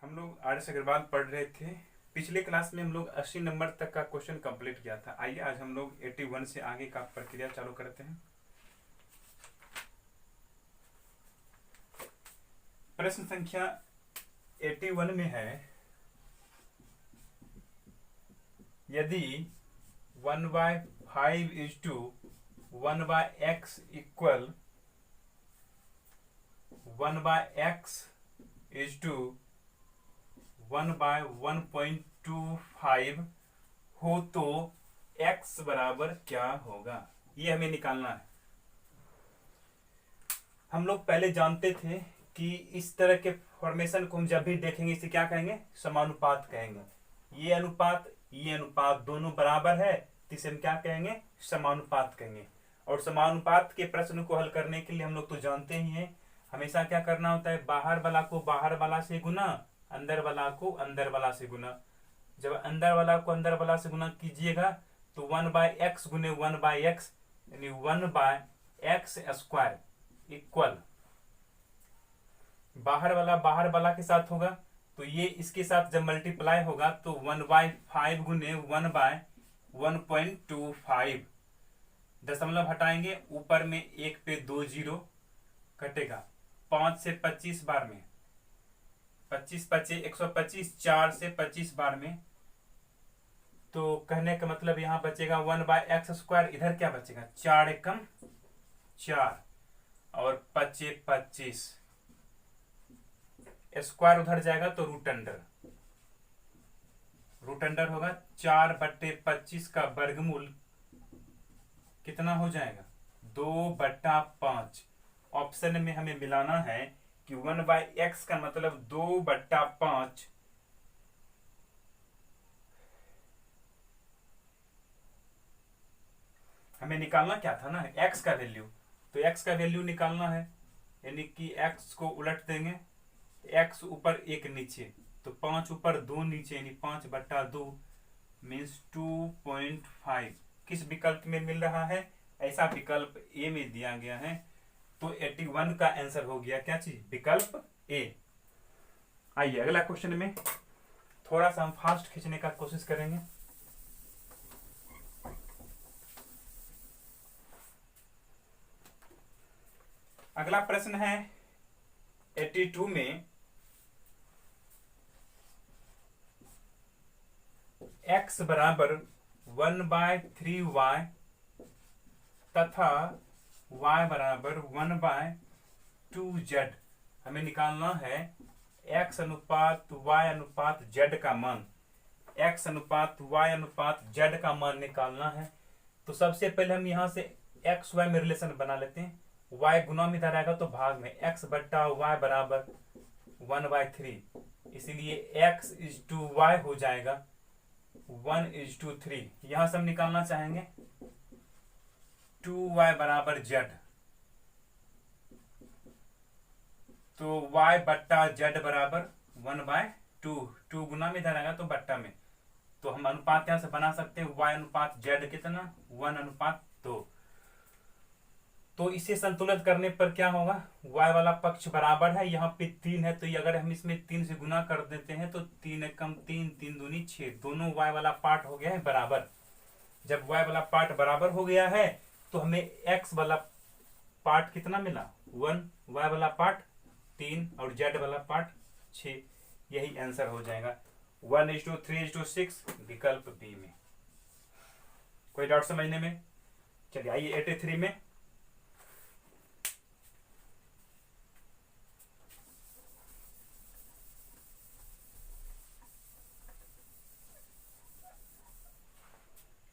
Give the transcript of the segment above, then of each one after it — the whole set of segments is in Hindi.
हम लोग आर.एस. अग्रवाल पढ़ रहे थे। पिछले क्लास में हम लोग 80 नंबर तक का क्वेश्चन कंप्लीट किया था। आइए आज हम लोग 81 से आगे का प्रक्रिया चालू करते हैं। प्रश्न संख्या 81 में है, यदि 1/5 इक्वल 1/1.25 हो तो x बराबर क्या होगा, ये हमें निकालना है। हम लोग पहले जानते थे कि इस तरह के फॉर्मेशन को हम जब भी देखेंगे इसे क्या कहेंगे, समानुपात कहेंगे। ये अनुपात दोनों बराबर है तो इसे हम क्या कहेंगे, समानुपात कहेंगे। और समानुपात के प्रश्न को हल करने के लिए हम लोग तो जानते ही हैं, हमेशा क्या करना होता है, बाहर वाला को बाहर वाला से गुना, अंदर वाला को अंदर वाला से गुना। जब अंदर वाला को अंदर वाला से गुना कीजिएगा तो 1/x गुने 1/x यानी 1/x² इक्वल बाहर वाला के साथ होगा तो ये इसके साथ जब मल्टीप्लाई होगा तो 1/5 गुने 1/1.25। दशमलव हटाएंगे, ऊपर में 1 पे 2 जीरो कटेगा। 5 से 25 बार में 25 पचे 125, 4 से 25 बार में, तो कहने का मतलब यहां बचेगा 1/x²। इधर क्या बचेगा, 4 एकम 4 और 5 25, स्क्वायर उधर जाएगा तो रूट अंडर होगा। 4/25 का वर्गमूल कितना हो जाएगा, 2/5। ऑप्शन में हमें मिलाना है कि 1/x का मतलब 2/5 हमें निकालना क्या था ना, x का वैल्यू। तो x का वैल्यू निकालना है, यानी कि x को उलट देंगे, x ऊपर 1 नीचे, तो 5 ऊपर 2 नीचे, यानी 5/2 मीन्स 2.5। किस विकल्प में मिल रहा है, ऐसा विकल्प ए में दिया गया है। तो 81 का आंसर हो गया क्या चीज, विकल्प ए। आइए अगला क्वेश्चन में थोड़ा सा हम फास्ट खींचने का कोशिश करेंगे। अगला प्रश्न है 82 में, x बराबर 1/3y तथा y बराबर 1/2z। हमें निकालना है x अनुपात y अनुपात z का मान। x अनुपात y अनुपात z का मान निकालना है। तो सबसे पहले हम यहां से x y में रिलेशन बना लेते हैं। y गुना में इधर आएगा तो भाग में, x बट्टा y बराबर 1/3, इसीलिए x इज टू y हो जाएगा 1:3। यहां से हम निकालना चाहेंगे 2y बराबर z, तो y बट्टा z बराबर 1/2। 2 गुना में इधर आएगा तो बट्टा में, तो हम अनुपात यहां से बना सकते हैं y अनुपात z कितना, 1:2। तो इसे संतुलित करने पर क्या होगा, y वाला पक्ष बराबर है, यहाँ पे 3 है, तो ये अगर हम इसमें 3 से गुना कर देते हैं तो 3 एकम 3, 3 दूनी 6, दोनों y वाला पार्ट हो गया है बराबर। जब y वाला पार्ट बराबर हो गया है तो हमें x वाला पार्ट कितना मिला, 1, y वाला पार्ट 3 और z वाला पार्ट 6। यही आंसर हो जाएगा 1:3:6 विकल्प बी में। कोई डाउट समझने में? चलिए आइए 83 में,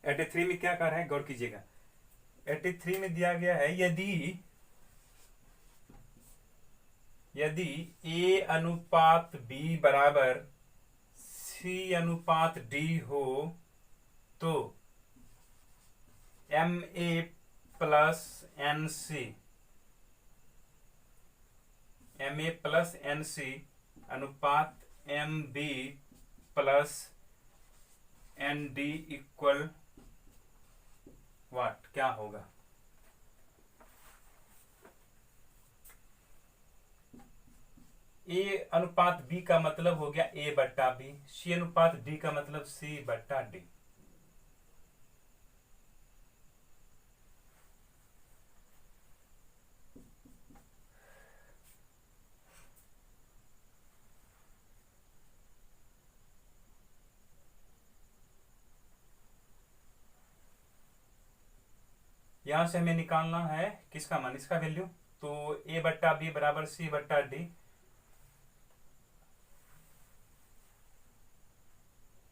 में क्या कर रहा है, गौर कीजिएगा। 83 में दिया गया है, यदि a अनुपात b बराबर c अनुपात d हो तो ma प्लस nc अनुपात mb प्लस nd इक्वल वाट, क्या होगा। ए अनुपात बी का मतलब हो गया ए बट्टा बी, सी अनुपात डी का मतलब सी बट्टा डी। यहां से हमें निकालना है किसका मान, इसका वैल्यू। तो ए बट्टा बी बराबर सी बट्टा डी,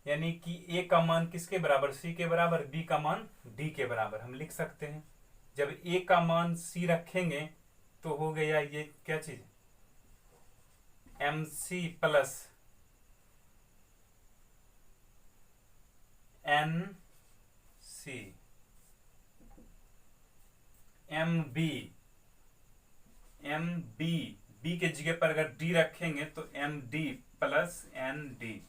यानी कि ए का मान किसके बराबर, सी के बराबर, बी का मान डी के बराबर हम लिख सकते हैं। जब ए का मान सी रखेंगे तो हो गया ये क्या चीज, M C plus N C, M B, M B, B के जगह पर अगर डी रखेंगे तो M D plus N D.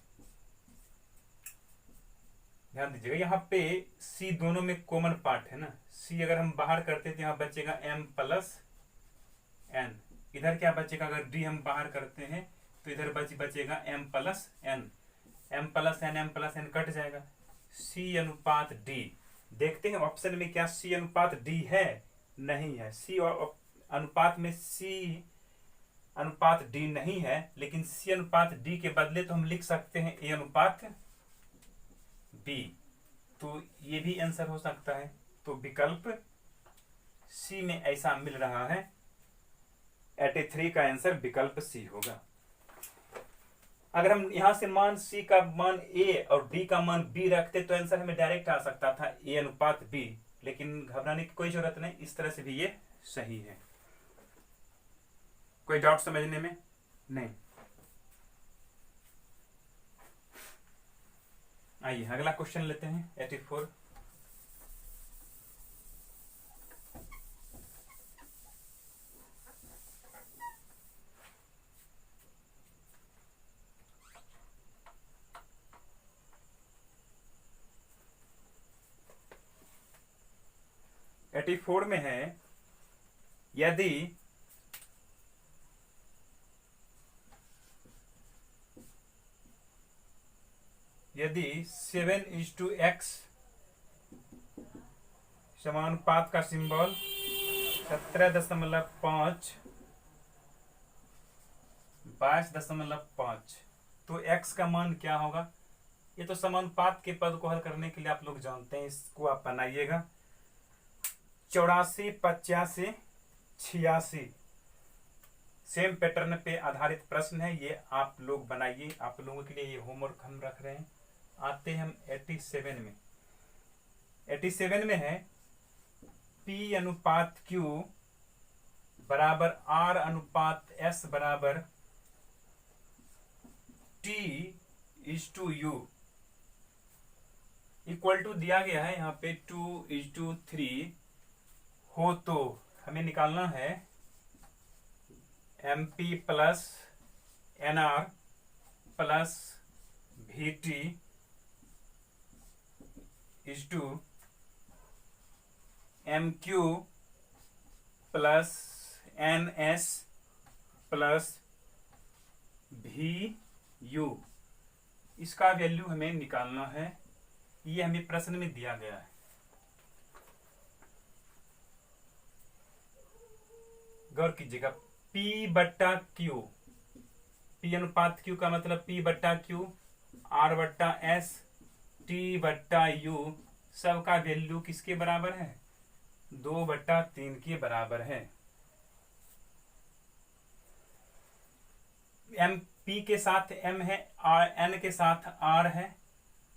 ध्यान दीजिएगा यहाँ पे सी दोनों में कॉमन पार्ट है ना, सी अगर हम बाहर करते तो यहाँ बचेगा एम प्लस एन, इधर क्या बचेगा, अगर डी हम बाहर करते हैं तो इधर बचेगा M plus N, M plus N, M plus N cut जाएगा, सी अनुपात डी। देखते हैं ऑप्शन में क्या सी अनुपात डी है, नहीं है। सी अनुपात में सी अनुपात डी नहीं है, लेकिन सी अनुपात डी के बदले तो हम लिख सकते हैं ए अनुपात बी, तो ये भी आंसर हो सकता है। तो विकल्प सी में ऐसा मिल रहा है, 83 का आंसर विकल्प सी होगा। अगर हम यहां से मान सी का मान ए और डी का मान बी रखते तो आंसर हमें डायरेक्ट आ सकता था ए अनुपात बी, लेकिन घबराने की कोई जरूरत नहीं, इस तरह से भी ये सही है। कोई डाउट समझने में नहीं। आइए अगला क्वेश्चन लेते हैं 84। एटी फोर में है, यदि यदि 7:x समानुपात का सिंबल 17.5 22.5, तो x का मान क्या होगा। ये तो समानुपात के पद को हल करने के लिए आप लोग जानते हैं, इसको आप बनाइएगा 84, 85, 86। सेम पैटर्न पे आधारित प्रश्न है, ये आप लोग बनाइए, आप लोगों के लिए ये होमवर्क हम रख रहे हैं। आते हैं हम 87 में। 87 में है P अनुपात Q बराबर R अनुपात S बराबर T:U, इक्वल टू दिया गया है यहाँ पे 2:3 हो, तो हमें निकालना है MP plus NR plus VT is to MQ plus NS plus VU। इसका वैल्यू हमें निकालना है, ये हमें प्रश्न में दिया गया है। गौर कीजिएगा, P बट्टा Q, P अनुपात Q का मतलब P बट्टा Q, R बट्टा S, T बट्टा U, सबका वैल्यू किसके बराबर है, 2/3 के बराबर है। M P के साथ M है, N के साथ R है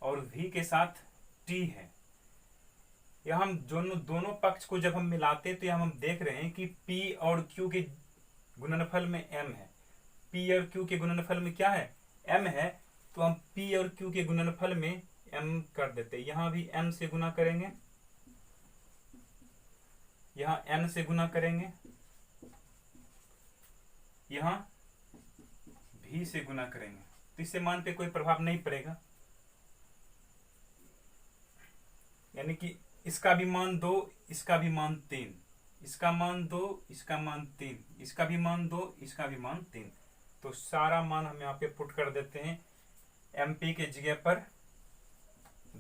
और V के साथ T है। यह हम दोनों पक्ष को जब हम मिलाते तो हम देख रहे हैं कि P और Q के गुणनफल में M है, P और Q के गुणनफल में क्या है, M है, तो हम P और Q के गुणनफल में M कर देते। यहां भी M से गुना करेंगे, यहां N से गुना करेंगे, यहां V से गुना करेंगे, तो इससे मान पे कोई प्रभाव नहीं पड़ेगा। यानी कि इसका भी मान 2, इसका भी मान 3, इसका मान 2, इसका मान 3, इसका भी मान 2, इसका भी मान 3, तो सारा मान हम यहाँ पे पुट कर देते हैं। MP के जगह पर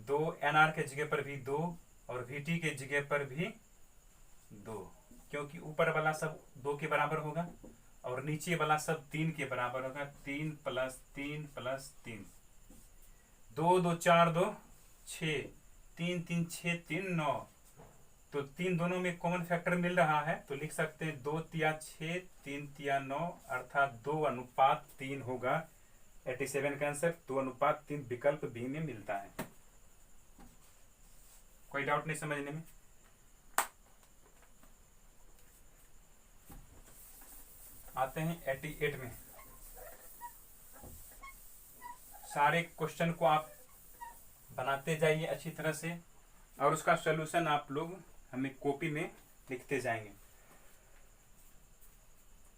2, NR के जगह पर भी 2 और VT के जगह पर भी 2, क्योंकि ऊपर वाला सब 2 के बराबर होगा और नीचे वाला सब 3 के बराबर होगा। 3 + 3 + 3, 2 2 4 2 6, 3 3 6 3 9। तो 3 दोनों में कॉमन फैक्टर मिल रहा है तो लिख सकते हैं 2 तिया 6, 3 तिया 9, अर्थात 2:3 होगा। 87 का आंसर 2:3 विकल्प बी में मिलता है। कोई डाउट नहीं समझने में? आते हैं 88 में। सारे क्वेश्चन को आप बनाते जाइए अच्छी तरह से और उसका सॉल्यूशन आप लोग हमें कॉपी में लिखते जाएंगे।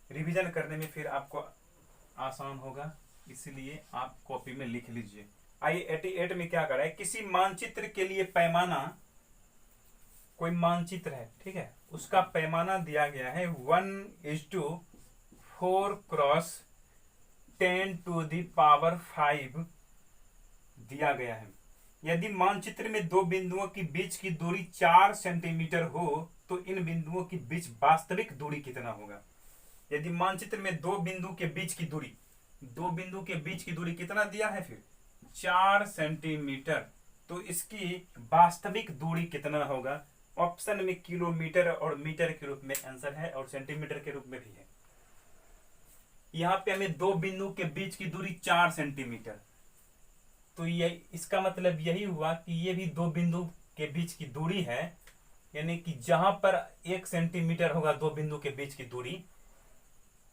रिवीजन करने में फिर आपको आसान होगा, इसलिए आप कॉपी में लिख लीजिए। आइए 88 में क्या कर रहा है, किसी मानचित्र के लिए पैमाना, कोई मानचित्र है, ठीक है, उसका पैमाना दिया गया है 1:4 क्रॉस 10⁵ दिया गया है। यदि मानचित्र में दो बिंदुओं के बीच की दूरी 4 सेंटीमीटर हो तो इन बिंदुओं के बीच वास्तविक दूरी कितना होगा। यदि मानचित्र में दो बिंदु के बीच की दूरी, दो बिंदु के बीच की दूरी कितना दिया है, फिर 4 सेंटीमीटर, तो इसकी वास्तविक दूरी कितना होगा। ऑप्शन में किलोमीटर और मीटर के रूप में आंसर है और सेंटीमीटर के रूप में भी है। यहां पे हमें दो बिंदु के बीच की दूरी 4 सेंटीमीटर, तो ये इसका मतलब यही हुआ कि ये भी दो बिंदु के बीच की दूरी है, यानी कि जहां पर 1 सेंटीमीटर होगा दो बिंदु के बीच की दूरी,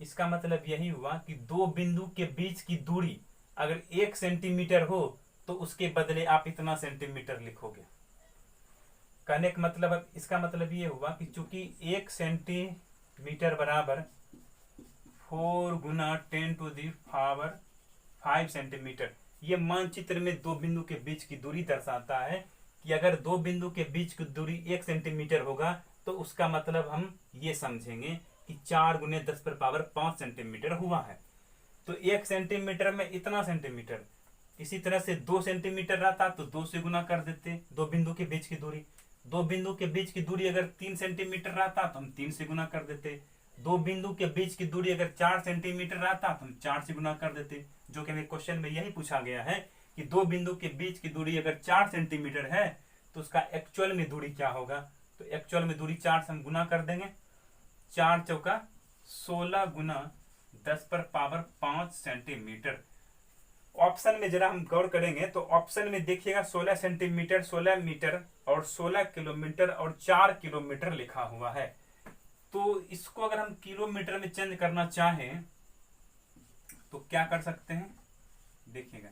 इसका मतलब यही हुआ कि दो बिंदु के बीच की दूरी अगर 1 सेंटीमीटर हो तो उसके बदले आप इतना सेंटीमीटर लिखोगे। कहने का मतलब, इसका मतलब ये हुआ कि चूंकि 1 सेंटीमीटर बराबर 4 × 10⁵ सेंटीमीटर, ये मानचित्र में दो बिंदु के बीच की दूरी दर्शाता है कि अगर दो बिंदु के बीच की दूरी 1 सेंटीमीटर होगा तो उसका मतलब हम ये समझेंगे कि 4 × 10⁵ सेंटीमीटर हुआ है। तो 1 सेंटीमीटर में इतना सेंटीमीटर, इसी तरह से 2 सेंटीमीटर रहता तो 2 से गुना कर देते दो बिंदु के बीच की दूरी। दो बिंदु के बीच की दूरी अगर 3 सेंटीमीटर रहता तो हम 3 से गुना कर देते। दो बिंदु के बीच की दूरी अगर 4 सेंटीमीटर रहता तो हम 4 से गुना कर देते, जो कि हमें क्वेश्चन में यही पूछा गया है कि दो बिंदु के बीच की दूरी अगर 4 सेंटीमीटर है तो उसका एक्चुअल में दूरी क्या होगा। तो एक्चुअल में दूरी 4 से हम गुना कर देंगे, 4 चौका 16 × 10⁵ सेंटीमीटर। ऑप्शन में जरा हम गौर करेंगे तो ऑप्शन में देखिएगा 16 सेंटीमीटर, 16 मीटर और 16 किलोमीटर और 4 किलोमीटर लिखा हुआ है। तो इसको अगर हम किलोमीटर में चेंज करना चाहें तो क्या कर सकते हैं, देखिएगा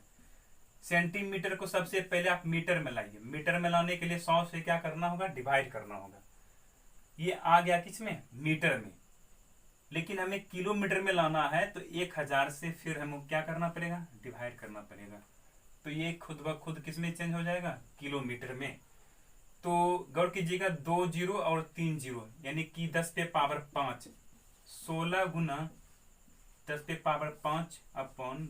सेंटीमीटर को सबसे पहले आप मीटर में लाइए। मीटर में लाने के लिए 100 से क्या करना होगा, डिवाइड करना होगा। ये आ गया किसमें, मीटर में। लेकिन हमें किलोमीटर में लाना है तो 1000 से फिर हमें क्या करना पड़ेगा, डिवाइड करना पड़ेगा। तो ये खुद ब खुद किसमें चेंज हो जाएगा, किलोमीटर में। तो गौर कीजिएगा 2 0 और 3 0, यानी कि 10⁵ 16 ×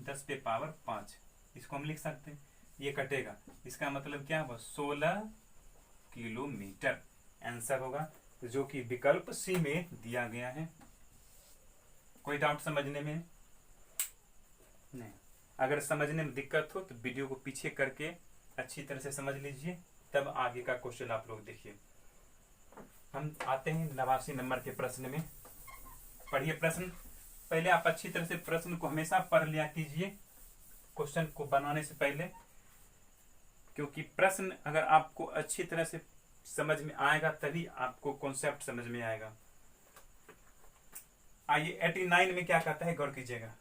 10⁵ इसको हम लिख सकते हैं। ये कटेगा, इसका मतलब क्या होगा, 16 किलोमीटर आंसर होगा, तो जो कि विकल्प सी में दिया गया है। कोई डाउट समझने में नहीं? अगर समझने में दिक्कत हो तो वीडियो को पीछे करके अच्छी तरह से समझ लीजिए, तब आगे का क्वेश्चन आप लोग देखिए। हम आते हैं 89 नंबर के प्रश्न में। पढ़िए प्रश्न। पहले आप अच्छी तरह से प्रश्न को हमेशा पढ़ लिया कीजिए क्वेश्चन को बनाने से पहले, क्योंकि प्रश्न अगर आपको अच्छी तरह से समझ में आएगा तभी आपको कॉन्सेप्ट समझ में आएगा। आइए 89 में क्या कहता है, गौर कीजिएगा।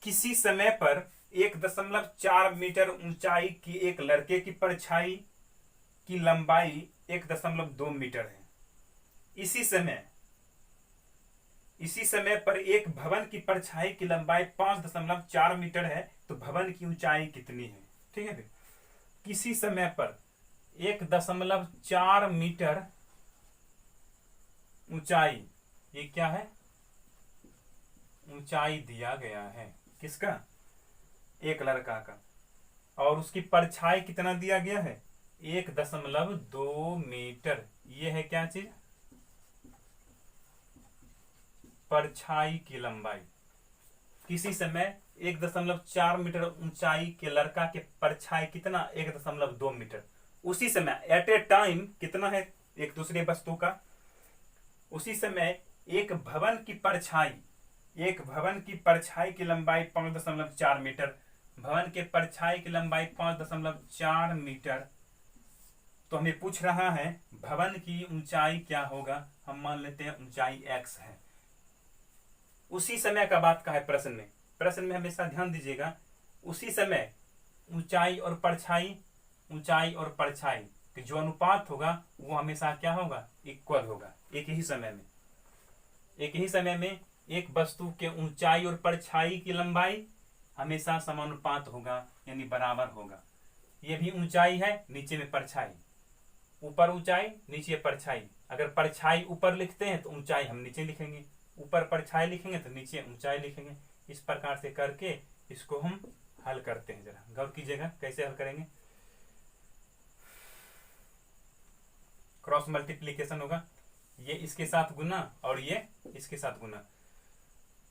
किसी समय पर 1.4 मीटर ऊंचाई की एक लड़के की परछाई की लंबाई 1.2 मीटर है। इसी समय पर एक भवन की परछाई की लंबाई 5.4 मीटर है, तो भवन की ऊंचाई कितनी है। ठीक है, किसी समय पर 1.4 मीटर ऊंचाई ये क्या है, ऊंचाई दिया गया है, किसका, एक लड़का का, और उसकी परछाई कितना दिया गया है, 1.2 मीटर। ये है क्या चीज, परछाई की लंबाई। किसी समय 1.4 मीटर ऊंचाई के लड़का के परछाई कितना, 1.2 मीटर। उसी समय एट ए टाइम कितना है एक दूसरे वस्तु का, उसी समय एक भवन की परछाई की लंबाई 5.4 मीटर, भवन के परछाई की लंबाई 5.4 मीटर। तो हमें पूछ रहा है भवन की ऊंचाई क्या होगा, हम मान लेते हैं ऊंचाई x है। उसी समय का बात का है प्रश्न में हमेशा ध्यान दीजिएगा, उसी समय ऊंचाई और परछाई कि जो अनुपात होगा वो हमेशा क्या होगा, इक्वल होगा। एक ही समय में एक वस्तु के ऊंचाई और परछाई की लंबाई हमेशा समानुपात होगा, यानी बराबर होगा। ये भी ऊंचाई है, नीचे में परछाई, ऊपर ऊंचाई नीचे परछाई। अगर परछाई ऊपर लिखते हैं तो ऊंचाई हम नीचे लिखेंगे, ऊपर परछाई लिखेंगे तो नीचे ऊंचाई लिखेंगे। इस प्रकार से करके इसको हम हल करते हैं। जरा गौर कीजिएगा कैसे हल करेंगे। क्रॉस मल्टीप्लीकेशन होगा, ये इसके साथ गुना और ये इसके साथ गुना,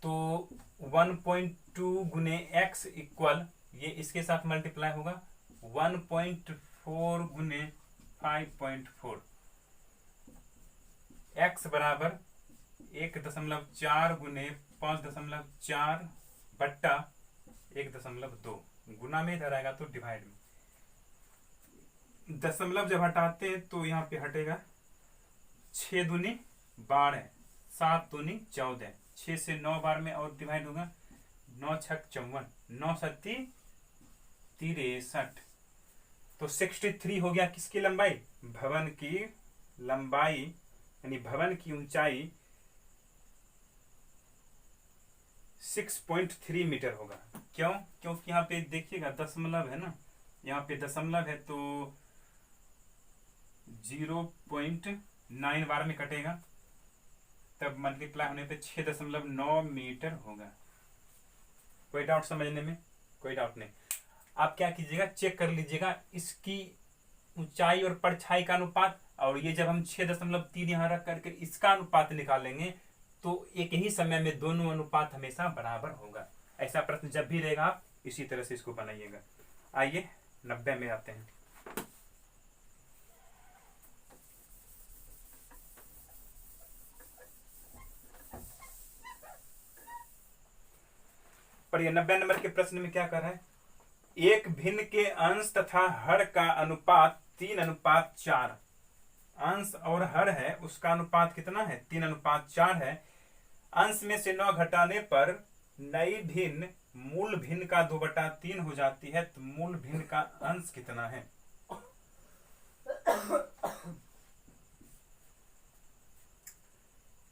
तो 1.2 गुने x इक्वल, ये इसके साथ मल्टीप्लाई होगा 1.4 गुने 5.4, x बराबर 1.4 गुने 5.4 बट्टा 1.2, गुना में इधर आएगा तो डिवाइड में। दशमलव जब हटाते हैं तो यहाँ पे हटेगा 6 दूनी 12, 7 दूनी 14, 6 से 9 बार में और डिवाइड होगा, 9 छक 54, 9 सत्ती 63, तो 63 हो गया किसकी लंबाई, भवन की लंबाई, यानी भवन की ऊंचाई 6.3 मीटर होगा। क्यों, क्योंकि यहाँ पे देखिएगा दशमलव है ना, यहाँ पे दशमलव है तो 0.9 बार में कटेगा, तब मल्टीप्लाई होने पे 6.9 मीटर होगा। कोई डाउट समझने में, कोई डाउट नहीं। आप क्या कीजिएगा, चेक कर लीजिएगा इसकी ऊंचाई और परछाई का अनुपात, और ये जब हम 6.3 यहाँ रख करके इसका अनुपात निकालेंगे तो एक ही समय में दोनों अनुपात हमेशा बराबर होगा। ऐसा प्रश्न जब भी रहेगा आप इसी तरह से इसको बनाइएगा। आइए 90 में आते हैं। पर ये 90 नंबर के प्रश्न में क्या कर रहा है, एक भिन्न के अंश तथा हर का अनुपात 3:4, अंश और हर है उसका अनुपात कितना है, 3:4 है। अंश में से 9 घटाने पर नई भिन्न मूल भिन्न का 2/3 हो जाती है, तो मूल भिन्न का अंश कितना है।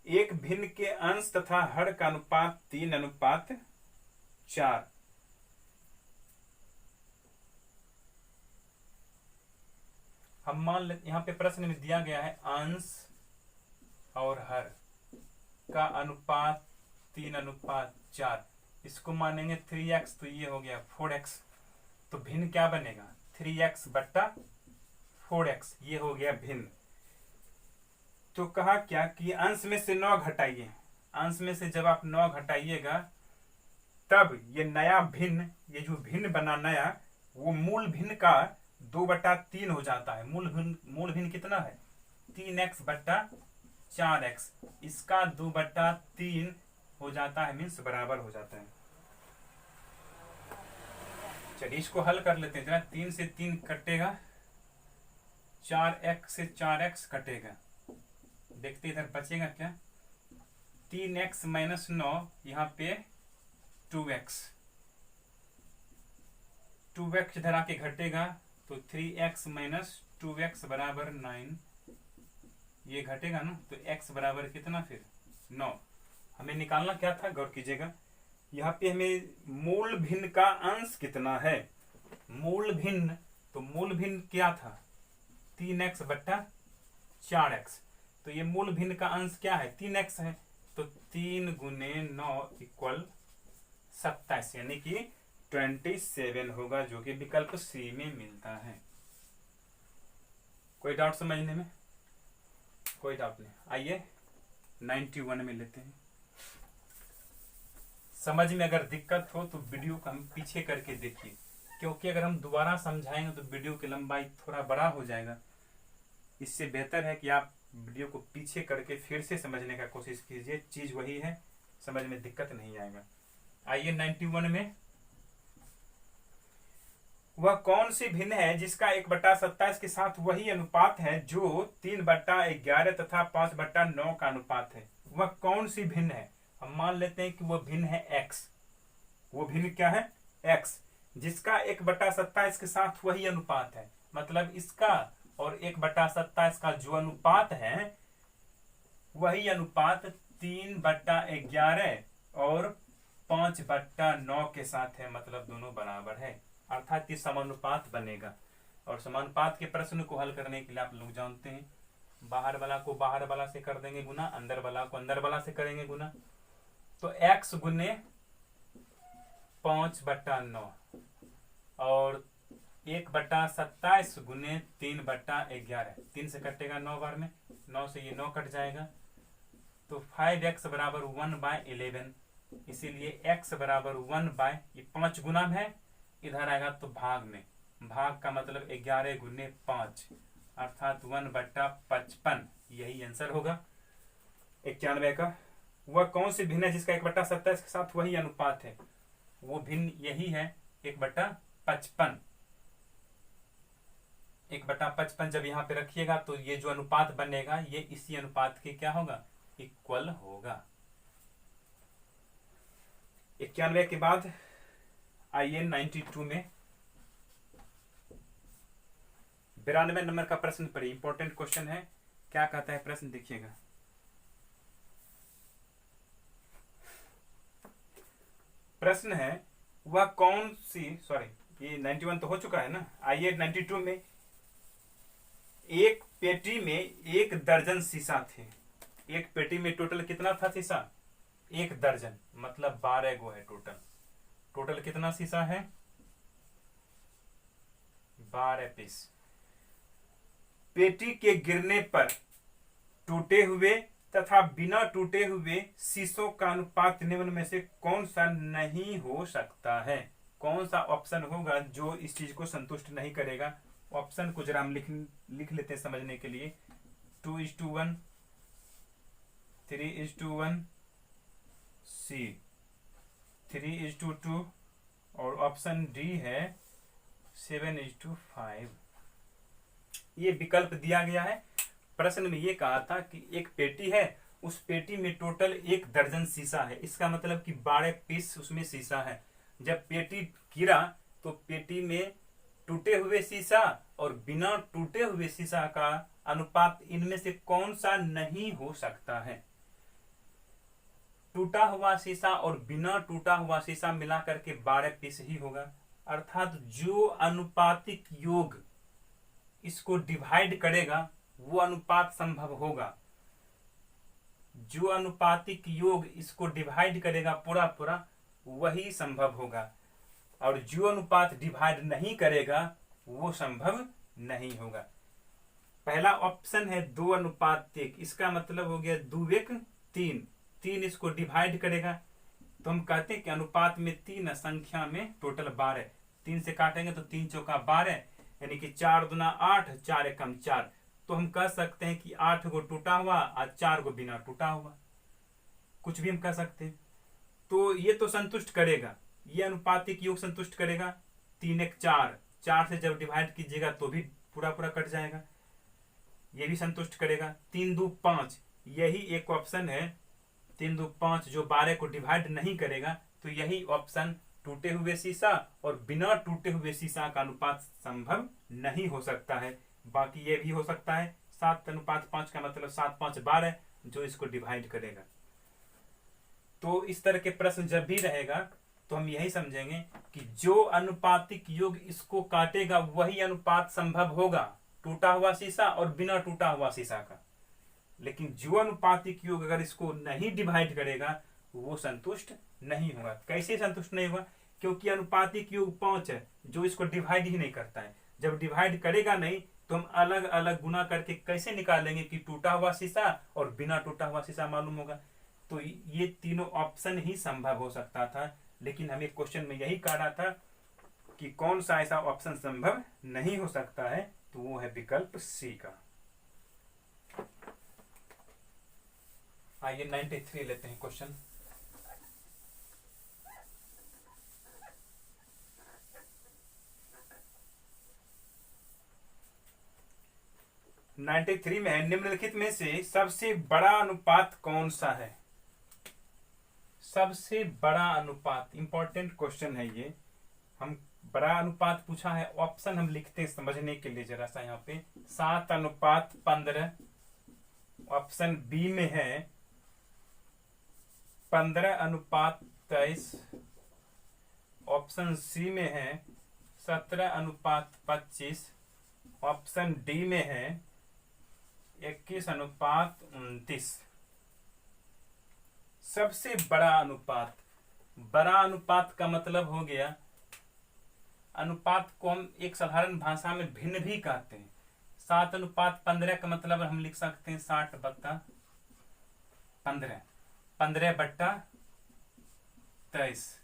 एक भिन्न के अंश तथा हर का अनुपात 3:4। हम मान लेते यहाँ पे प्रश्न में दिया गया है अंश और हर का अनुपात 3:4, इसको मानेंगे 3x, तो ये हो गया 4x, तो भिन्न क्या बनेगा 3x बट्टा 4x, ये हो गया भिन्न। तो कहा क्या कि अंश में से 9 घटाइए, अंश में से जब आप 9 घटाइएगा तब ये नया भिन्न, ये जो भिन्न बना नया, वो मूल भिन्न का 2/3 हो जाता है। मूल भिन्न कितना है 3x बट्टा 4x, इसका 2/3 हो जाता है, मीन्स बराबर हो जाता है। चलिए इसको हल कर लेते हैं जरा। 3 से 3 कटेगा, 4x से 4x कटेगा, देखते इधर बचेगा क्या, 3x माइनस 9, यहाँ पे 2x, 2x इधर आके घटेगा तो 3x माइनस 2x बराबर 9, ये घटेगा ना, तो x बराबर कितना फिर 9। हमें निकालना क्या था, गौर कीजिएगा, यहाँ पे हमें मूल भिन्न का अंश कितना है, मूल भिन्न, तो मूल भिन्न क्या था 3x बट्टा 4x, तो ये मूल भिन्न का अंश क्या है 3x है, तो 3 गुने 9 इक्वल 27 यानी कि 27 होगा, जो कि विकल्प सी में मिलता है। कोई डाउट समझने में? कोई डाउट नहीं। आइए 91 में लेते हैं। समझ में अगर दिक्कत हो तो वीडियो को हम पीछे करके देखिए, क्योंकि अगर हम दोबारा समझाएंगे तो वीडियो की लंबाई थोड़ा बड़ा हो जाएगा। इससे बेहतर है कि आप वीडियो को पीछे करके फिर से समझने का कोशिश कीजिए। चीज वही है, समझ में दिक्कत नहीं आएगा। आइए 91 में, वह कौन सी भिन्न है जिसका 1/27 के साथ वही अनुपात है जो 3/11 तथा 5/9 का अनुपात है। वह कौन सी भिन्न है? हम मान लेते हैं कि वह भिन्न है x। वो भिन्न क्या है? x, जिसका 1/27 के साथ वही अनुपात है। मतलब इसका और 1/27 का जो अनुपात है वही अनुपात 3/11 और 5/9 के साथ है। मतलब दोनों बराबर है, अर्थात ये समानुपात बनेगा। और समानुपात के प्रश्न को हल करने के लिए आप लोग जानते हैं, बाहर वाला को बाहर वाला से कर देंगे गुना, अंदर वाला को अंदर वाला से करेंगे गुना। तो x गुने 5/9 और 1/27 गुने 3/11, 3 से कटेगा 9 बार में, 9 से ये 9 कट जाएगा। तो 5x बराबर 1/11, इसीलिए x बराबर 1 ये 5 गुना में है, इधर आएगा तो भाग में, भाग का मतलब 11 गुने 5 अर्थात 1/55। यही आंसर होगा 91 का। वह कौन सी भिन्न है जिसका 1/27 के साथ वही अनुपात है? वो भिन्न यही है 1/55। 1/55 जब यहाँ पे रखिएगा तो ये जो अनुपात बनेगा ये इसी अनुपात के क्या होगा? इक्वल होगा। 91 के बाद आइए 92 में 92 नंबर का प्रश्न पढ़िए, इंपॉर्टेंट क्वेश्चन है। क्या कहता है प्रश्न, देखिएगा। प्रश्न है, वह कौन सी, सॉरी ये 91 तो हो चुका है ना। आइए 92 में, एक पेटी में 1 दर्जन शीशा थे। एक पेटी में टोटल कितना था शीशा? 1 दर्जन, मतलब 12 गो है टोटल। टोटल कितना शीशा है? 12 पीस। पेटी के गिरने पर टूटे हुए तथा बिना टूटे हुए शीशों का अनुपात निम्न में से कौन सा नहीं हो सकता है? कौन सा ऑप्शन होगा जो इस चीज को संतुष्ट नहीं करेगा? ऑप्शन को जरा हम लिख लेते हैं समझने के लिए। 2:1, 3:1, सी 3:2 और ऑप्शन डी है 7:5। ये विकल्प दिया गया है। प्रश्न में ये कहा था कि एक पेटी है, उस पेटी में टोटल 1 दर्जन शीशा है। इसका मतलब कि 12 पीस उसमें शीशा है। जब पेटी गिरा तो पेटी में टूटे हुए शीशा और बिना टूटे हुए शीशा का अनुपात इनमें से कौन सा नहीं हो सकता है? टूटा हुआ शीशा और बिना टूटा हुआ शीशा मिलाकर के 12 पीस ही होगा। अर्थात जो अनुपातिक योग इसको डिवाइड करेगा वो अनुपात संभव होगा। जो अनुपातिक योग इसको डिवाइड करेगा पूरा पूरा वही संभव होगा, और जो अनुपात डिवाइड नहीं करेगा वो संभव नहीं होगा। पहला ऑप्शन है 2:1, इसका मतलब हो गया 2:1 3, 3 इसको डिवाइड करेगा तो हम कहते हैं कि अनुपात में 3 संख्या में टोटल 12। 3 से काटेंगे तो 3 चौका 12, यानी कि 4 दूना 8, 4 एकम 4। तो हम कह सकते हैं कि 8 गो टूटा हुआ और 4 गो बिना टूटा हुआ, कुछ भी हम कह सकते हैं। तो ये तो संतुष्ट करेगा, ये अनुपातिक योग संतुष्ट करेगा। 3:1 4, 4 से जब डिवाइड कीजिएगा तो भी पूरा पूरा कट जाएगा, ये भी संतुष्ट करेगा। 3:2 5, यही एक ऑप्शन है 3:2 5 जो 12 को डिवाइड नहीं करेगा। तो यही ऑप्शन टूटे हुए शीशा और बिना टूटे हुए शीशा का अनुपात संभव नहीं हो सकता है। बाकी ये भी हो सकता है 7:5 का मतलब 7 5 12 जो इसको डिवाइड करेगा। तो इस तरह के प्रश्न जब भी रहेगा तो हम यही समझेंगे कि जो अनुपातिक योग इसको काटेगा वही अनुपात संभव होगा, टूटा हुआ शीशा और बिना टूटा हुआ शीशा का। लेकिन जो अनुपातिक योग अगर इसको नहीं डिवाइड करेगा वो संतुष्ट नहीं होगा। कैसे संतुष्ट नहीं होगा? क्योंकि अनुपातिक योग 5 है जो इसको डिवाइड ही नहीं करता है। जब डिवाइड करेगा नहीं तो हम अलग अलग गुना करके कैसे निकालेंगे कि टूटा हुआ शीशा और बिना टूटा हुआ शीशा मालूम होगा। तो ये तीनों ऑप्शन ही संभव हो सकता था, लेकिन हमें क्वेश्चन में यही कहा रहा था कि कौन सा ऐसा ऑप्शन संभव नहीं हो सकता है, तो वो है विकल्प सी का। आइए 93 लेते हैं क्वेश्चन। में है, निम्नलिखित में से सबसे बड़ा अनुपात कौन सा है? सबसे बड़ा अनुपात इंपॉर्टेंट क्वेश्चन है ये। हम बड़ा अनुपात पूछा है, ऑप्शन हम लिखते हैं समझने के लिए जरा सा। यहाँ पे 7:15 ऑप्शन बी में है, 15:23 ऑप्शन सी में है, 17:25 ऑप्शन डी में है, 21:29। सबसे बड़ा अनुपात, बड़ा अनुपात का मतलब हो गया, अनुपात को हम एक साधारण भाषा में भिन्न भी कहते हैं। 7:15 का मतलब हम लिख सकते हैं 60/15, 15/23,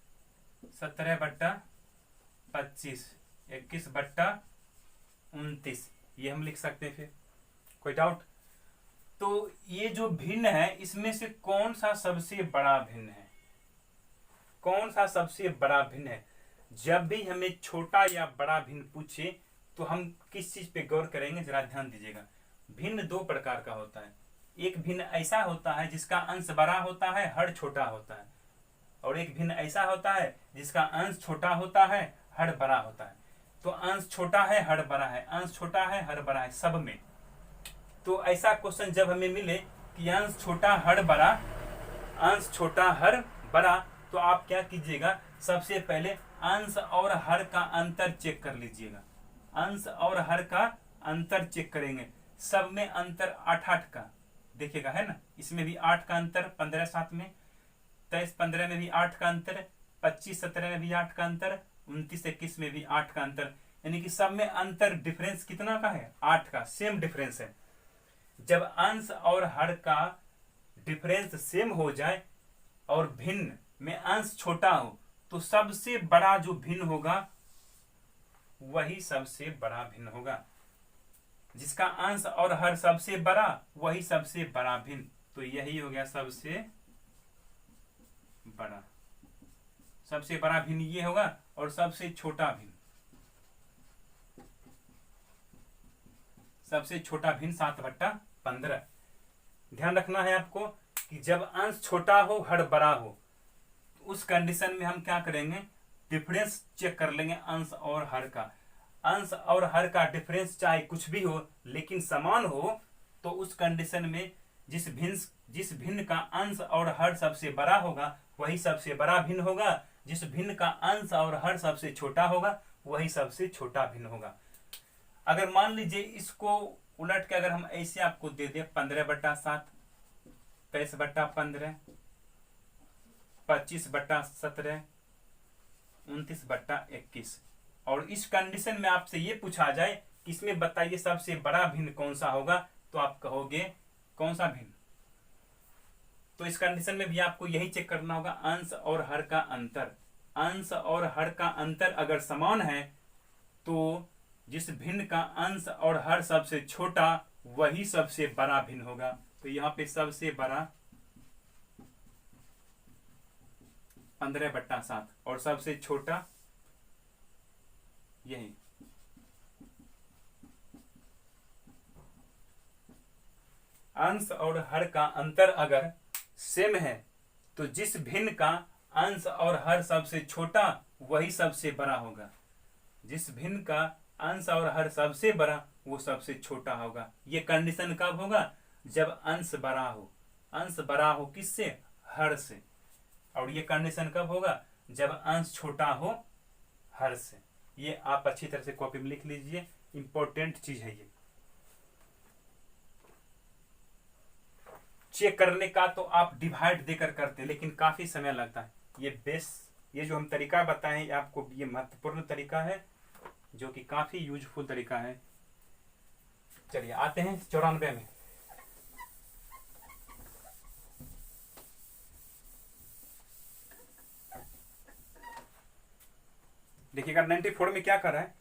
17/25, 21/29, ये हम लिख सकते हैं। फिर कोई डाउट? तो ये जो भिन्न है इसमें से कौन सा सबसे बड़ा भिन्न है? कौन सा सबसे बड़ा भिन्न है? जब भी हमें छोटा या बड़ा भिन्न पूछे तो हम किस चीज पे गौर करेंगे, जरा ध्यान दीजिएगा। भिन्न दो प्रकार का होता है। एक भिन्न ऐसा होता है जिसका अंश बड़ा होता है, हर छोटा होता है, और एक भिन्न ऐसा होता है जिसका अंश छोटा होता है, हर बड़ा होता है। तो अंश छोटा है, हर बड़ा है, अंश छोटा है, हर बड़ा है, सब में। तो ऐसा क्वेश्चन जब हमें मिले कि अंश छोटा हर बड़ा, अंश छोटा हर बड़ा, तो आप क्या कीजिएगा, सबसे पहले अंश और हर का अंतर चेक कर लीजिएगा। अंश और हर का अंतर चेक करेंगे। सब में अंतर 8-8 का देखिएगा, है ना। इसमें भी 8 का अंतर, 15-7 में, 23-15 में भी 8 का अंतर, 25-17 में भी 8 का अंतर, 29-21 में भी 8 का अंतर, यानी कि सब में अंतर डिफरेंस कितना का है? 8 का, सेम डिफरेंस है। जब अंश और हर का डिफरेंस सेम हो जाए और भिन्न में अंश छोटा हो, तो सबसे बड़ा जो भिन्न होगा वही सबसे बड़ा भिन्न होगा। जिसका अंश और हर सबसे बड़ा वही सबसे बड़ा भिन्न। तो यही हो गया सबसे बड़ा। सबसे बड़ा भिन्न ये होगा और सबसे छोटा भिन्न, सबसे छोटा भिन्न 7/15। ध्यान रखना है आपको कि जब अंश छोटा हो, हर बड़ा हो, उस कंडीशन में हम क्या करेंगे, डिफरेंस चेक कर लेंगे अंश और हर का। अंश और हर का डिफरेंस चाहे कुछ भी हो लेकिन समान हो, तो उस कंडीशन में जिस भिन्न का अंश और हर सबसे बड़ा होगा वही सबसे बड़ा भिन्न होगा। जिस भिन्न का अंश और हर सबसे छोटा होगा वही सबसे छोटा भिन्न होगा। अगर मान लीजिए इसको उलट के अगर हम ऐसे आपको दे दे 15/7, 23/15, 25/17, 29/21, और इस कंडीशन में आपसे ये पूछा जाए कि इसमें बताइए सबसे बड़ा भिन्न कौन सा होगा, तो आप कहोगे कौन सा भिन्न। तो इस कंडीशन में भी आपको यही चेक करना होगा, अंश और हर का अंतर। अंश और हर का अंतर अगर समान है तो जिस भिन्न का अंश और हर सबसे छोटा वही सबसे बड़ा भिन्न होगा। तो यहाँ पे सबसे बड़ा 15/7 और सबसे छोटा यही। अंश और हर का अंतर अगर सेम है तो जिस भिन्न का अंश और हर सबसे छोटा वही सबसे बड़ा होगा। जिस भिन्न का अंश और हर सबसे बड़ा वो सबसे छोटा होगा। ये कंडीशन कब होगा, जब अंश बड़ा हो। अंश बड़ा हो किससे, हर से। और ये कंडीशन कब होगा, जब अंश छोटा हो हर से। ये आप अच्छी तरह से कॉपी में लिख लीजिए, इंपॉर्टेंट चीज है ये। चेक करने का तो आप डिवाइड देकर करते, लेकिन काफी समय लगता है। ये जो हम तरीका बताएं आपको, ये महत्वपूर्ण तरीका है जो कि काफी यूजफुल तरीका है। चलिए आते हैं 94 में। देखिएगा 94 में क्या कर रहा है,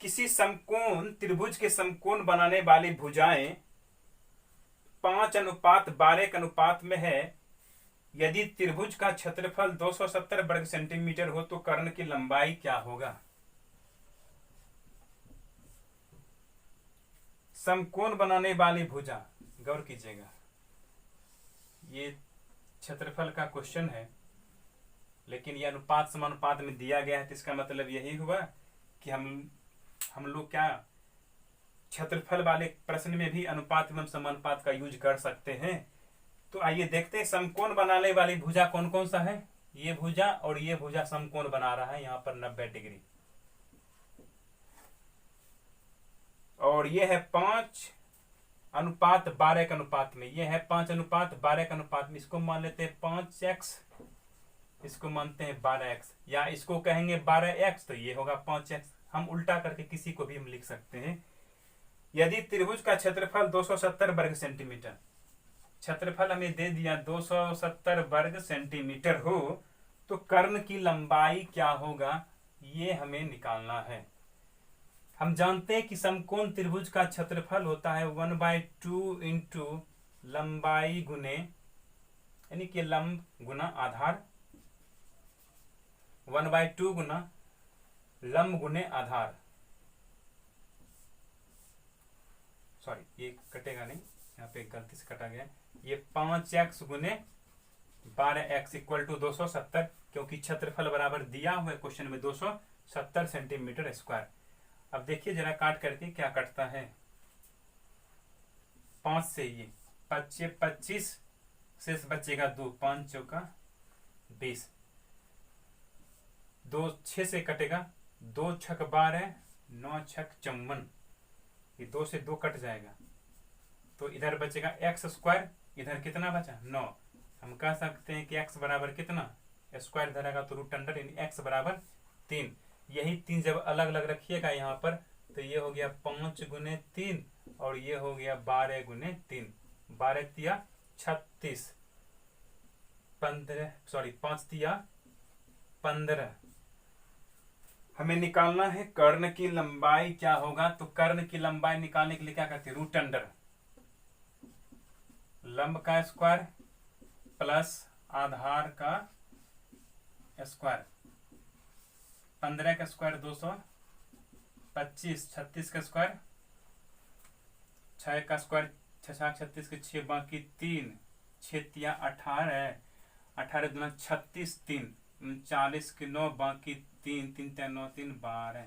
किसी समकोण त्रिभुज के समकोण बनाने वाली भुजाएं 5:12 के अनुपात में है। यदि त्रिभुज का क्षेत्रफल 270 वर्ग सेंटीमीटर हो तो कर्ण की लंबाई क्या होगा। समकोण बनाने वाली भुजा, गौर कीजिएगा, ये क्षेत्रफल का क्वेश्चन है, लेकिन ये अनुपात समानुपात में दिया गया है, तो इसका मतलब यही हुआ कि हम लोग क्या क्षेत्रफल वाले प्रश्न में भी अनुपात एवं समानुपात का यूज कर सकते हैं। तो आइए देखते हैं समकोण बनाने वाली भुजा कौन कौन सा है। ये भुजा और ये भुजा समकोण बना रहा है यहाँ पर 90 डिग्री, और ये है 5:12 के अनुपात में, ये है 5:12 के अनुपात में। इसको मान लेते हैं 5x, इसको मानते हैं 12x, या इसको कहेंगे 12x, तो ये होगा 5x। हम उल्टा करके किसी को भी हम लिख सकते हैं। यदि त्रिभुज का क्षेत्रफल 270 वर्ग सेंटीमीटर, क्षेत्रफल हमें दे दिया 270 वर्ग सेंटीमीटर हो, तो कर्ण की लंबाई क्या होगा, ये हमें निकालना है। हम जानते हैं कि समकोण त्रिभुज का क्षेत्रफल होता है 1/2 इंटू लंबाई गुने, यानी कि लंब गुना आधार, 1/2 गुना लंब गुने आधार, सॉरी ये कटेगा नहीं, यहाँ पे गलती से कटा गया। ये 5x गुने 12x इक्वल टू 270, क्योंकि क्षेत्रफल बराबर दिया हुआ है क्वेश्चन में 270 सेंटीमीटर स्क्वायर। अब देखिए जरा काट करके क्या कटता है। 5 से ये 25 शेष बचेगा 2, 5 चौका 20, 2 6 से कटेगा, 2 छक 12, 9 छक 54, ये 2 से 2 कट जाएगा, तो इधर बचेगा x स्क्वायर, इधर कितना बचा 9। हम कह सकते हैं कि x बराबर कितना, स्क्वायर इधर आएगा तो रूट अंडर, यानी x बराबर 3। यही 3 जब अलग अलग रखिएगा यहाँ पर, तो ये हो गया 5 गुने 3 और ये हो गया 12 गुने 3, 12 तिया 36, 15 सॉरी 5 तिया 15। हमें निकालना है कर्ण की लंबाई क्या होगा। तो कर्ण की लंबाई निकालने के लिए क्या करते हैं, रूट अंडर लंब का स्क्वायर प्लस आधार का स्क्वायर, 15 का स्क्वायर 225, 36 का स्क्वायर 6 का स्क्वायर 6 36 के 6 बाकी 3, 6 तिया 18, 18 दूना 36, 3 40 के 9 बाकी 3, 3 तिया 9 3 12,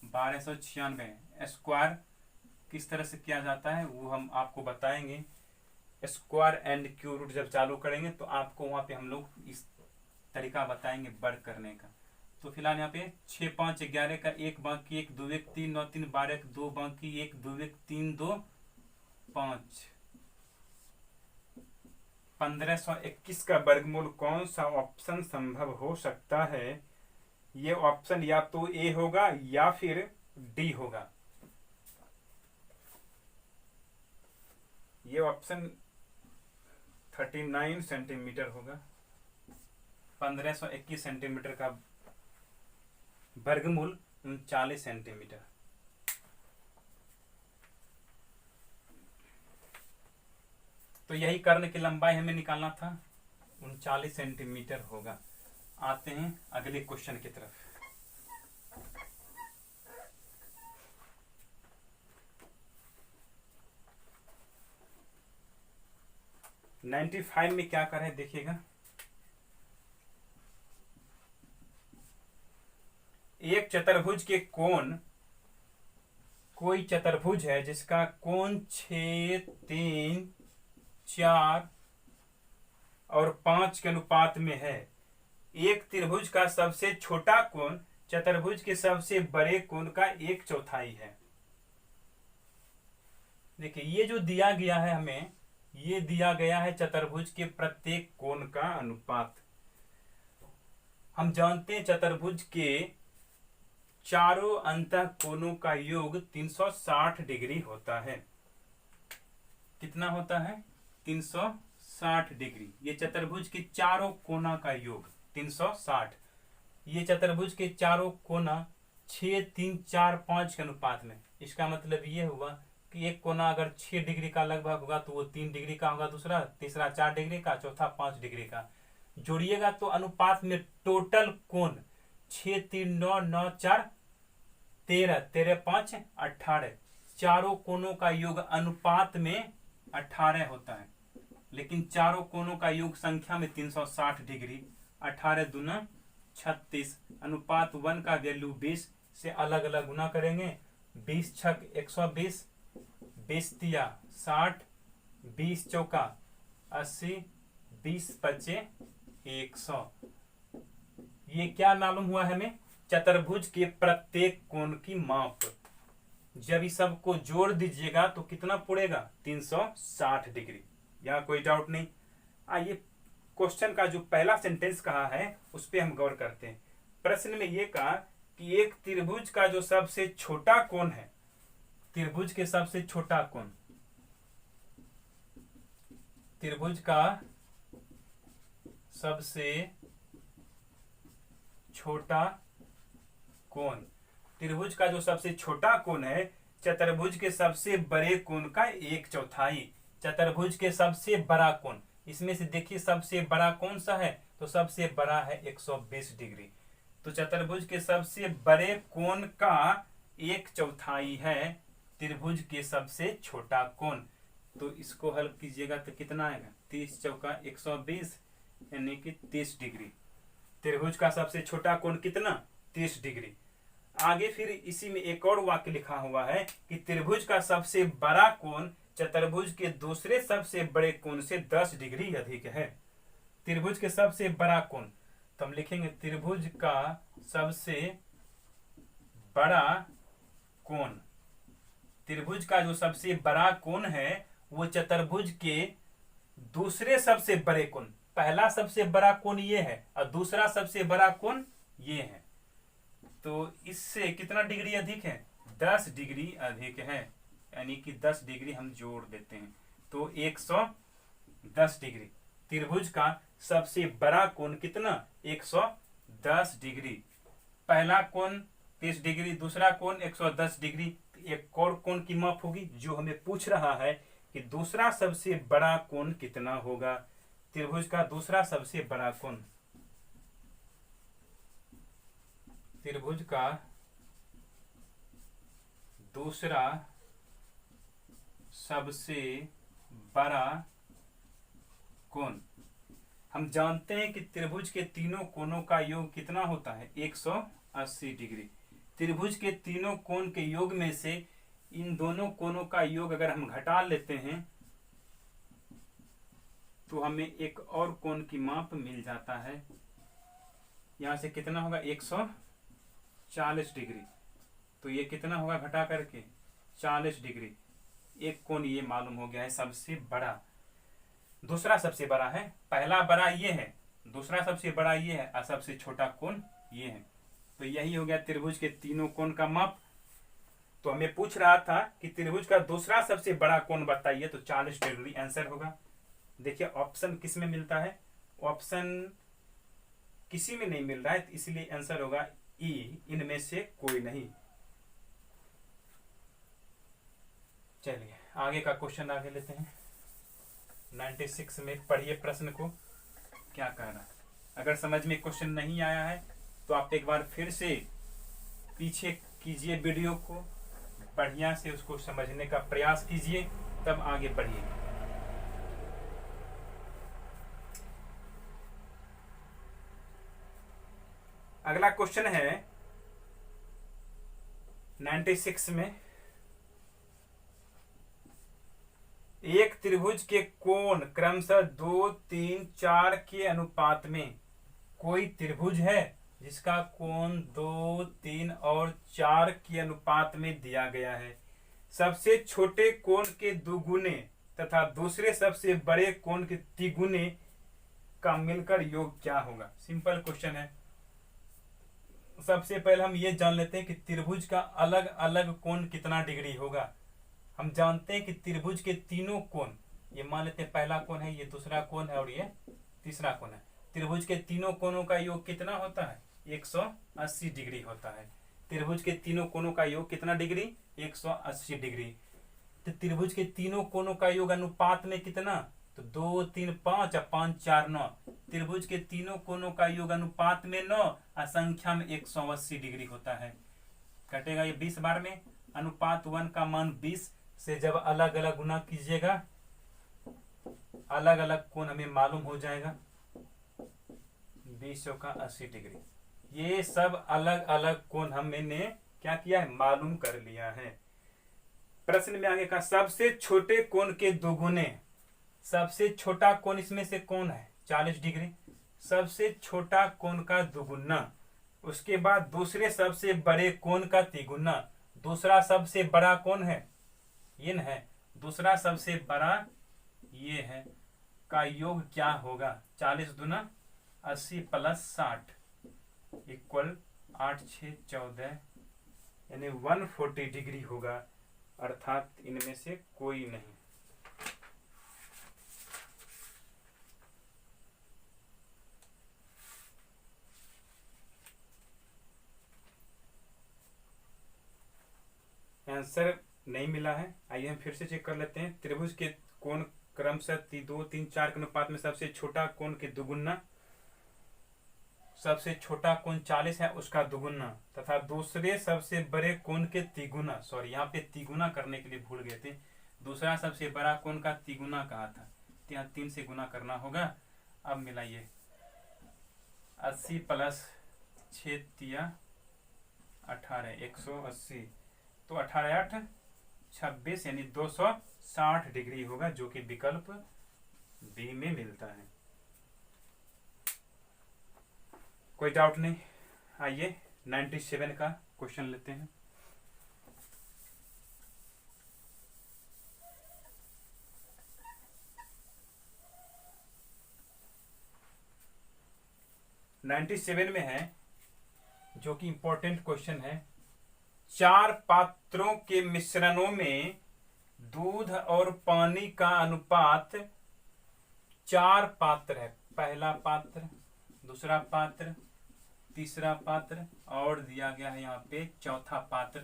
1296 स्क्वायर किस तरह से किया जाता है वो हम आपको बताएंगे। स्क्वायर एंड क्यू रूट जब चालू करेंगे तो आपको वहां पे हम लोग इस तरीका बताएंगे वर्क करने का। तो फिलहाल यहाँ पे 6 5 11 का 1 बाकी 1 2 1 3 9 3 12 2 बाकी 1 2 1 3 2 5, 1521 का वर्गमूल कौन सा ऑप्शन संभव हो सकता है। ये ऑप्शन या तो ए होगा या फिर डी होगा। ये ऑप्शन 39 सेंटीमीटर होगा। 1521 सेंटीमीटर का वर्गमूल 39 सेंटीमीटर। तो यही कर्ण की लंबाई हमें निकालना था, 39 सेंटीमीटर होगा। आते हैं अगले क्वेश्चन की तरफ। नाइन्टी 95 में क्या कर रहे हैं देखिएगा। एक चतुर्भुज के कोण, कोई चतुर्भुज है जिसका कोण 6 3 4 और 5 के अनुपात में है। एक त्रिभुज का सबसे छोटा कोण चतुर्भुज के सबसे बड़े कोण का 1/4 है। देखिए ये जो दिया गया है हमें ये दिया गया है चतुर्भुज के प्रत्येक कोण का अनुपात। हम जानते हैं चतुर्भुज के चारों अंतः कोणों का योग 360 डिग्री होता है। कितना होता है? 360 डिग्री। ये चतुर्भुज के चारों कोना का योग 360। ये चतुर्भुज के चारों कोना 6, 3, 4, 5 के अनुपात में। इसका मतलब ये हुआ कि एक कोना अगर 6 डिग्री का लगभग होगा तो वो 3 डिग्री का होगा, दूसरा, तीसरा 4 डिग्री का, चौथा 5 डिग्री का। जोड़िएगा तो अनुपात में टोटल कोण 6, 3, 9, 9, 4, 13, 13, 5, 18। चारों कोनों का योग अनुपात में 18 होता है, लेकिन चारों कोनों का योग संख्या में 360 डिग्री। 18 दूना 36। अनुपात 1 का वैल्यू 20 से अलग अलग गुना करेंगे। 20 छक 120, 20 तिया 60, 20 चौका 80, 20 पचे 100। ये क्या मालूम हुआ हमें? चतुर्भुज के प्रत्येक कोण की माप। जब इस सबको जोड़ दीजिएगा तो कितना पड़ेगा? 360 डिग्री। यहाँ कोई डाउट नहीं। आइए क्वेश्चन का जो पहला सेंटेंस कहा है उस पर हम गौर करते हैं। प्रश्न में यह कहा कि एक त्रिभुज का जो सबसे छोटा कोण है, त्रिभुज के सबसे छोटा कोण, त्रिभुज का सबसे छोटा कोण, त्रिभुज का जो सबसे छोटा कोण है चतुर्भुज के सबसे बड़े कोण का 1/4। चतुर्भुज के सबसे बड़ा कोण, इसमें से देखिए सबसे बड़ा कौन सा है? तो सबसे बड़ा है 120 डिग्री। तो चतुर्भुज के सबसे बड़े कोण का 1/4 है त्रिभुज के सबसे छोटा कोण। तो इसको हल कीजिएगा तो कितना आएगा? 30 चौका 120 यानी कि 30 डिग्री। त्रिभुज का सबसे छोटा कोण कितना? 30 डिग्री। आगे फिर इसी में एक और वाक्य लिखा हुआ है कि त्रिभुज का सबसे बड़ा कोण चतुर्भुज के दूसरे सबसे बड़े कोण से 10 डिग्री अधिक है। त्रिभुज के सबसे बड़ा कोण, तो हम लिखेंगे त्रिभुज का सबसे बड़ा कोण। त्रिभुज का जो सबसे बड़ा कोण है वो चतुर्भुज के दूसरे सबसे बड़े कोण, पहला सबसे बड़ा कोण ये है और दूसरा सबसे बड़ा कोण ये है। तो इससे कितना डिग्री अधिक है? 10 डिग्री अधिक है, यानी कि 10 डिग्री हम जोड़ देते हैं तो 110 डिग्री। त्रिभुज का सबसे बड़ा कोण कितना? 110 डिग्री। पहला कोण 30 डिग्री, दूसरा कोण 110 डिग्री। एक और कोण की माप होगी जो हमें पूछ रहा है कि दूसरा सबसे बड़ा कोण कितना होगा। त्रिभुज का दूसरा सबसे बड़ा कोण, त्रिभुज का दूसरा सबसे बड़ा कोण, हम जानते हैं कि त्रिभुज के तीनों कोणों का योग कितना होता है? 180 डिग्री। त्रिभुज के तीनों कोण के योग में से इन दोनों कोणों का योग अगर हम घटा लेते हैं तो हमें एक और कोण की माप मिल जाता है। यहां से कितना होगा? 140 डिग्री। तो ये कितना होगा घटा करके? 40 डिग्री। एक कोण ये मालूम हो गया है सबसे बड़ा। दूसरा सबसे बड़ा है, पहला बड़ा ये है, दूसरा सबसे बड़ा ये है और सबसे छोटा कोण ये है। तो यही हो गया त्रिभुज के तीनों कोण का माप। तो हमें पूछ रहा था कि त्रिभुज का दूसरा सबसे बड़ा कोण बताइए, तो 40 डिग्री आंसर होगा। देखिए ऑप्शन किस में मिलता है? ऑप्शन किसी में नहीं मिल रहा है, इसलिए आंसर होगा ई, इनमें से कोई नहीं। चलिए आगे का क्वेश्चन आगे लेते हैं। 96 में पढ़िए प्रश्न को क्या कह रहा है। अगर समझ में क्वेश्चन नहीं आया है तो आप एक बार फिर से पीछे कीजिए वीडियो को, बढ़िया से उसको समझने का प्रयास कीजिए, तब आगे बढ़िए। अगला क्वेश्चन है 96 में, एक त्रिभुज के कोण क्रमशः 2, 3, 4 के अनुपात में कोई त्रिभुज है जिसका कोण 2, 3 और 4 के अनुपात में दिया गया है। सबसे छोटे कोण के दुगुने, तथा दूसरे सबसे बड़े कोण के तिगुने का मिलकर योग क्या होगा। सिंपल क्वेश्चन है। सबसे पहले हम ये जान लेते हैं कि त्रिभुज का अलग अलग कोण कितना डिग्री होगा। हम जानते हैं कि त्रिभुज के तीनों कोण, ये मान लेते हैं पहला कोण है, ये दूसरा कोण है और ये तीसरा कोण है। त्रिभुज के तीनों कोणों का योग कितना होता है? 180 डिग्री होता है। त्रिभुज के तीनों कोणों का योग कितना डिग्री? 180 डिग्री। तो त्रिभुज के तीनों कोणों का योग अनुपात में कितना? तो 2 3 5 और 5 4 9। त्रिभुज के तीनों कोणों का योग अनुपात में 9 और संख्या में 180 डिग्री होता है। कटेगा ये 20 बार में। अनुपात 1 का मान 20 से जब अलग अलग गुना कीजिएगा, अलग अलग कोण हमें मालूम हो जाएगा। 20 का 80 डिग्री। ये सब अलग अलग कोण हमने क्या किया है? मालूम कर लिया है। प्रश्न में आगे का सबसे छोटे कोण के दोगुने। सबसे छोटा कोण इसमें से कौन है? 40 डिग्री। सबसे छोटा कोण का दुगुना। उसके बाद दूसरे सबसे बड़े कोण का तिगुना। दूसरा सबसे बड़ा कौन है? ये न है। दूसरा सबसे बड़ा ये है। का योग क्या होगा? 40 दूना 80 प्लस 60 इक्वल 8 6 14 यानी 140 डिग्री होगा। अर्थात इनमें से कोई नहीं। आंसर नहीं मिला है। आइए हम फिर से चेक कर लेते हैं। त्रिभुज के कोण क्रमशः 2 3 4 के अनुपात में सबसे छोटा कोण के दुगुना, सबसे छोटा कोण 40 है उसका दुगुना तथा दूसरे सबसे बड़े कोण के तिगुना। सॉरी, यहाँ पे तिगुना करने के लिए भूल गए थे। दूसरा सबसे बड़ा कोण का तिगुना कहा था, तो यहाँ 3 से गुना करना होगा। अब मिलाइए 80 प्लस 6 तिया 18 180, तो 18 8 26 यानी 260 डिग्री होगा, जो कि विकल्प बी में मिलता है। कोई डाउट नहीं। आइए 97 का क्वेश्चन लेते हैं। में है, जो कि इंपॉर्टेंट क्वेश्चन है। 4 पात्रों के मिश्रणों में दूध और पानी का अनुपात 4 पात्र है। पहला पात्र, दूसरा पात्र, तीसरा पात्र और दिया गया है यहाँ पे चौथा पात्र।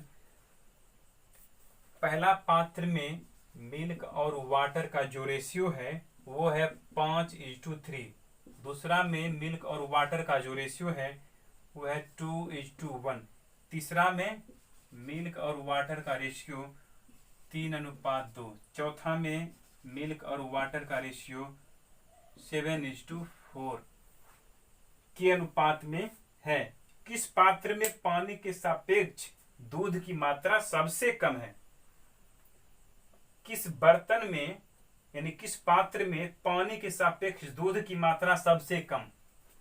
पहला पात्र में मिल्क और वाटर का जो रेशियो है वो है 5:3। दूसरा में मिल्क और वाटर का जो रेशियो है वो है 2:1। तीसरा में मिल्क और वाटर का रेशियो 3:2। चौथा में मिल्क और वाटर का रेशियो 7:4 के अनुपात में है। किस पात्र में पानी के सापेक्ष दूध की मात्रा सबसे कम है? किस बर्तन में यानी किस पात्र में पानी के सापेक्ष दूध की मात्रा सबसे कम?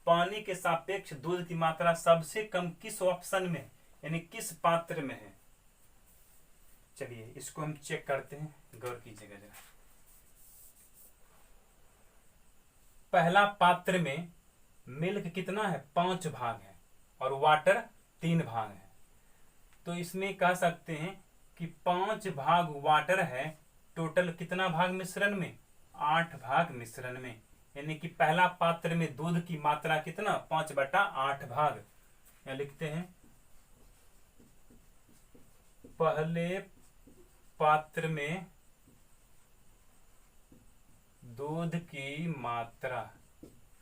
पानी के सापेक्ष दूध की मात्रा सबसे कम किस ऑप्शन में यानी किस पात्र में है? चलिए इसको हम चेक करते हैं, गौर कीजिएगा जरा। पहला पात्र में मिल्क कितना है? 5 भाग है और वाटर 3 भाग है। तो इसमें कह सकते हैं कि 5 भाग वाटर है, टोटल कितना भाग मिश्रण में? 8 भाग मिश्रण में। यानी कि पहला पात्र में दूध की मात्रा कितना? 5/8 भाग। यहाँ लिखते हैं पहले पात्र में दूध की मात्रा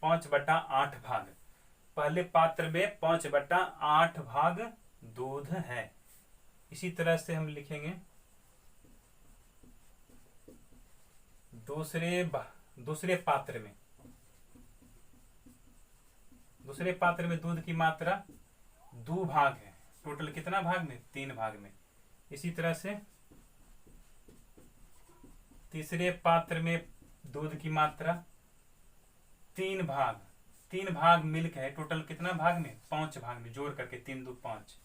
5/8 भाग। पहले पात्र में 5/8 भाग दूध है। इसी तरह से हम लिखेंगे दूसरे पात्र में दूध की मात्रा 2 भाग है। टोटल कितना भाग में? 3 भाग में। इसी तरह से तीसरे पात्र में दूध की मात्रा 3 भाग मिल्क है। टोटल कितना भाग में? 5 भाग में, जोड़ करके 3 2 5।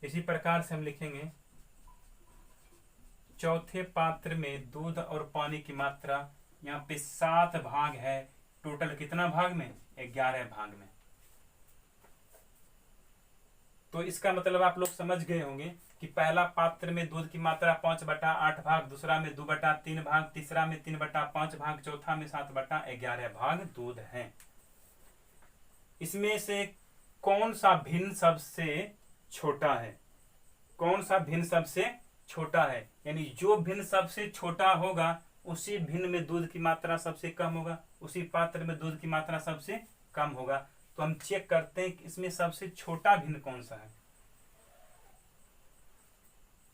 इसी प्रकार से हम लिखेंगे चौथे पात्र में दूध और पानी की मात्रा यहाँ पे 7 भाग है। टोटल कितना भाग में? 11 भाग में। तो इसका मतलब आप लोग समझ गए होंगे कि पहला पात्र में दूध की मात्रा 5/8 भाग, दूसरा में 2/3 भाग, तीसरा में 3/5 भाग, चौथा में 7/11 भाग दूध है। इसमें से कौन सा भिन्न सबसे छोटा है? कौन सा भिन्न सबसे छोटा है? यानी जो भिन्न सबसे छोटा होगा उसी भिन्न में दूध की मात्रा सबसे कम होगा, उसी पात्र में दूध की मात्रा सबसे कम होगा। तो हम चेक करते हैं कि इसमें सबसे छोटा भिन्न कौन सा है।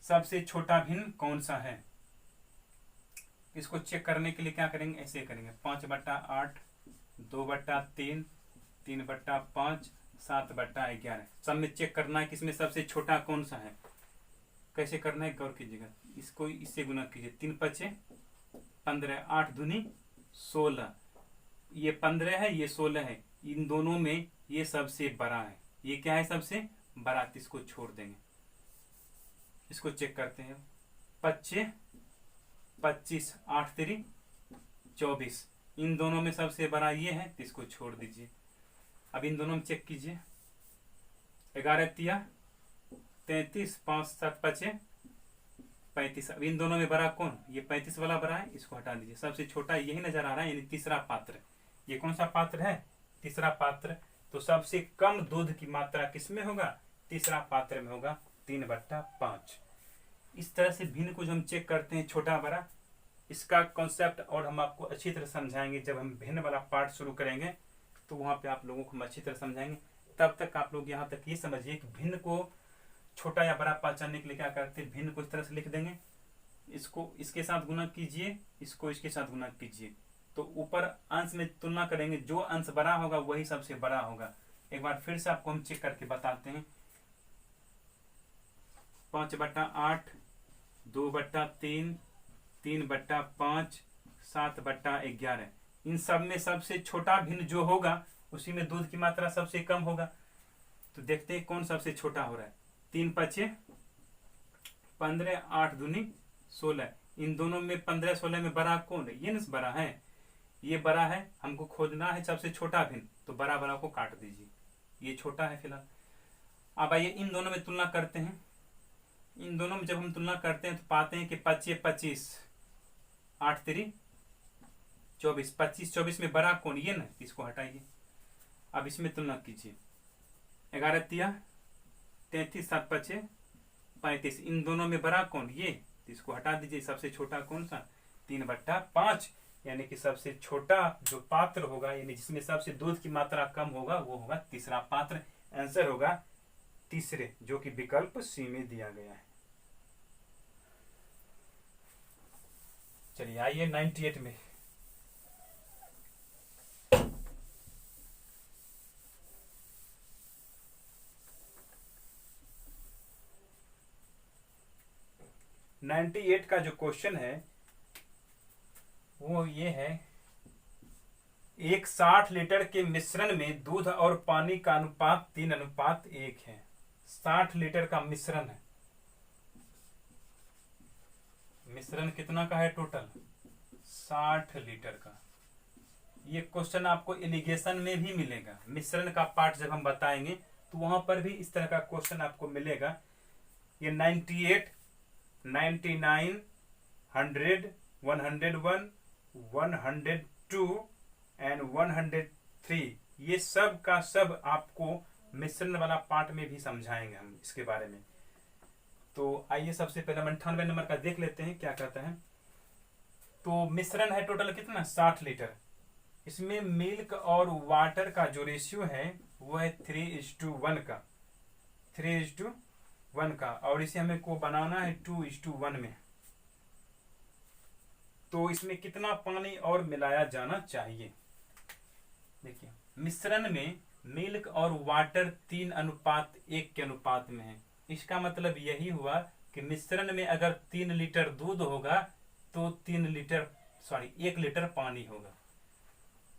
सबसे छोटा भिन्न कौन सा है? इसको चेक करने के लिए क्या करेंगे? ऐसे करेंगे 5/8, 2/3, 3/5, 7/11। सब में चेक करना है कि इसमें सबसे छोटा कौन सा है। कैसे करना है गौर कीजिएगा। इसको इससे गुना कीजिए। 3×5 = 15, 8 दूनी 16। ये 15 है, ये 16 है। इन दोनों में ये सबसे बड़ा है। ये क्या है? सबसे बड़ा। तो इसको छोड़ देंगे। इसको चेक करते हैं। 25, 25, 8 3 24। इन दोनों में सबसे बड़ा ये है, तो इसको छोड़ दीजिए। अब इन दोनों में चेक कीजिए। 11 3 33, 5 7 5 35। अब इन दोनों में बड़ा कौन? ये 35 वाला बड़ा है, इसको हटा दीजिए। सबसे छोटा यही नजर आ रहा है, यानी तीसरा पात्र। ये कौन सा पात्र है? तीसरा पात्र। तो सबसे कम दूध की मात्रा किसमें होगा? तीसरा पात्र में होगा, 3/5। इस तरह से भिन्न को जो हम चेक करते हैं छोटा बड़ा, इसका कॉन्सेप्ट और हम आपको अच्छी तरह समझाएंगे। जब हम भिन्न वाला पार्ट शुरू करेंगे तो वहां पे आप लोगों को हम अच्छी तरह समझाएंगे। तब तक आप लोग यहाँ तक ये समझिए कि भिन्न को छोटा या बड़ा पहचानने के लिए क्या करते हैं? भिन्न को इस तरह से लिख देंगे। इसको इसके साथ गुना कीजिए, इसको इसके साथ गुना कीजिए। तो ऊपर अंश में तुलना करेंगे, जो अंश बड़ा होगा वही सबसे बड़ा होगा। एक बार फिर से आपको हम चेक करके बताते हैं। 5/8, 2/3, 3/5, 7/11। इन सब में सबसे छोटा भिन्न जो होगा उसी में दूध की मात्रा सबसे कम होगा। तो देखते हैं कौन सबसे छोटा हो रहा है। 3×5 = 15, 8 दूनी 16। इन दोनों में 15 16 में बड़ा कौन है? ये न बड़ा है, ये बड़ा है। हमको खोजना है सबसे छोटा भिन्न, तो बड़ा बड़ा को काट दीजिए। ये छोटा है फिलहाल। अब आइए इन दोनों में तुलना करते हैं। इन दोनों में जब हम तुलना करते हैं तो पाते हैं कि 25 25, 8 3 24। 25 24 में बड़ा कौन? ये ना, इसको हटाइए। अब इसमें तुलना कीजिए। 11 3 33, 7 5 35। इन दोनों में बड़ा कौन? ये, इसको हटा दीजिए। सबसे छोटा कौन सा? 3/5। यानी कि सबसे छोटा जो पात्र होगा, यानी जिसमें सबसे दूध की मात्रा कम होगा, वो होगा तीसरा पात्र। आंसर होगा तीसरे, जो कि विकल्प सी में दिया गया है। चलिए आइए 98 में। नाइन्टी 98 का जो क्वेश्चन है वो ये है, एक 60 लीटर के मिश्रण में दूध और पानी का अनुपात 3:1 है। 60 लीटर का मिश्रण है। मिश्रण कितना का है? टोटल 60 लीटर का। ये क्वेश्चन आपको एलिगेशन में भी मिलेगा। मिश्रण का पार्ट जब हम बताएंगे तो वहां पर भी इस तरह का क्वेश्चन आपको मिलेगा। ये 98, 99, 100, 101, 102 एंड 103, ये सब का सब आपको मिश्रण वाला पार्ट में भी समझाएंगे हम इसके बारे में। तो आइए सबसे पहले 98 नंबर का देख लेते हैं क्या कहता है। तो मिश्रण है टोटल कितना? 60 लीटर। इसमें मिल्क और वाटर का जो रेशियो है वो है 3:1 का, 3:1 का। और इसे हमें को बनाना है 2:1 में। तो इसमें कितना पानी और मिलाया जाना चाहिए? देखिए, मिश्रण में मिल्क और वाटर 3:1 के अनुपात में है। इसका मतलब यही हुआ कि मिश्रण में अगर 3 लीटर दूध होगा तो 1 लीटर पानी होगा।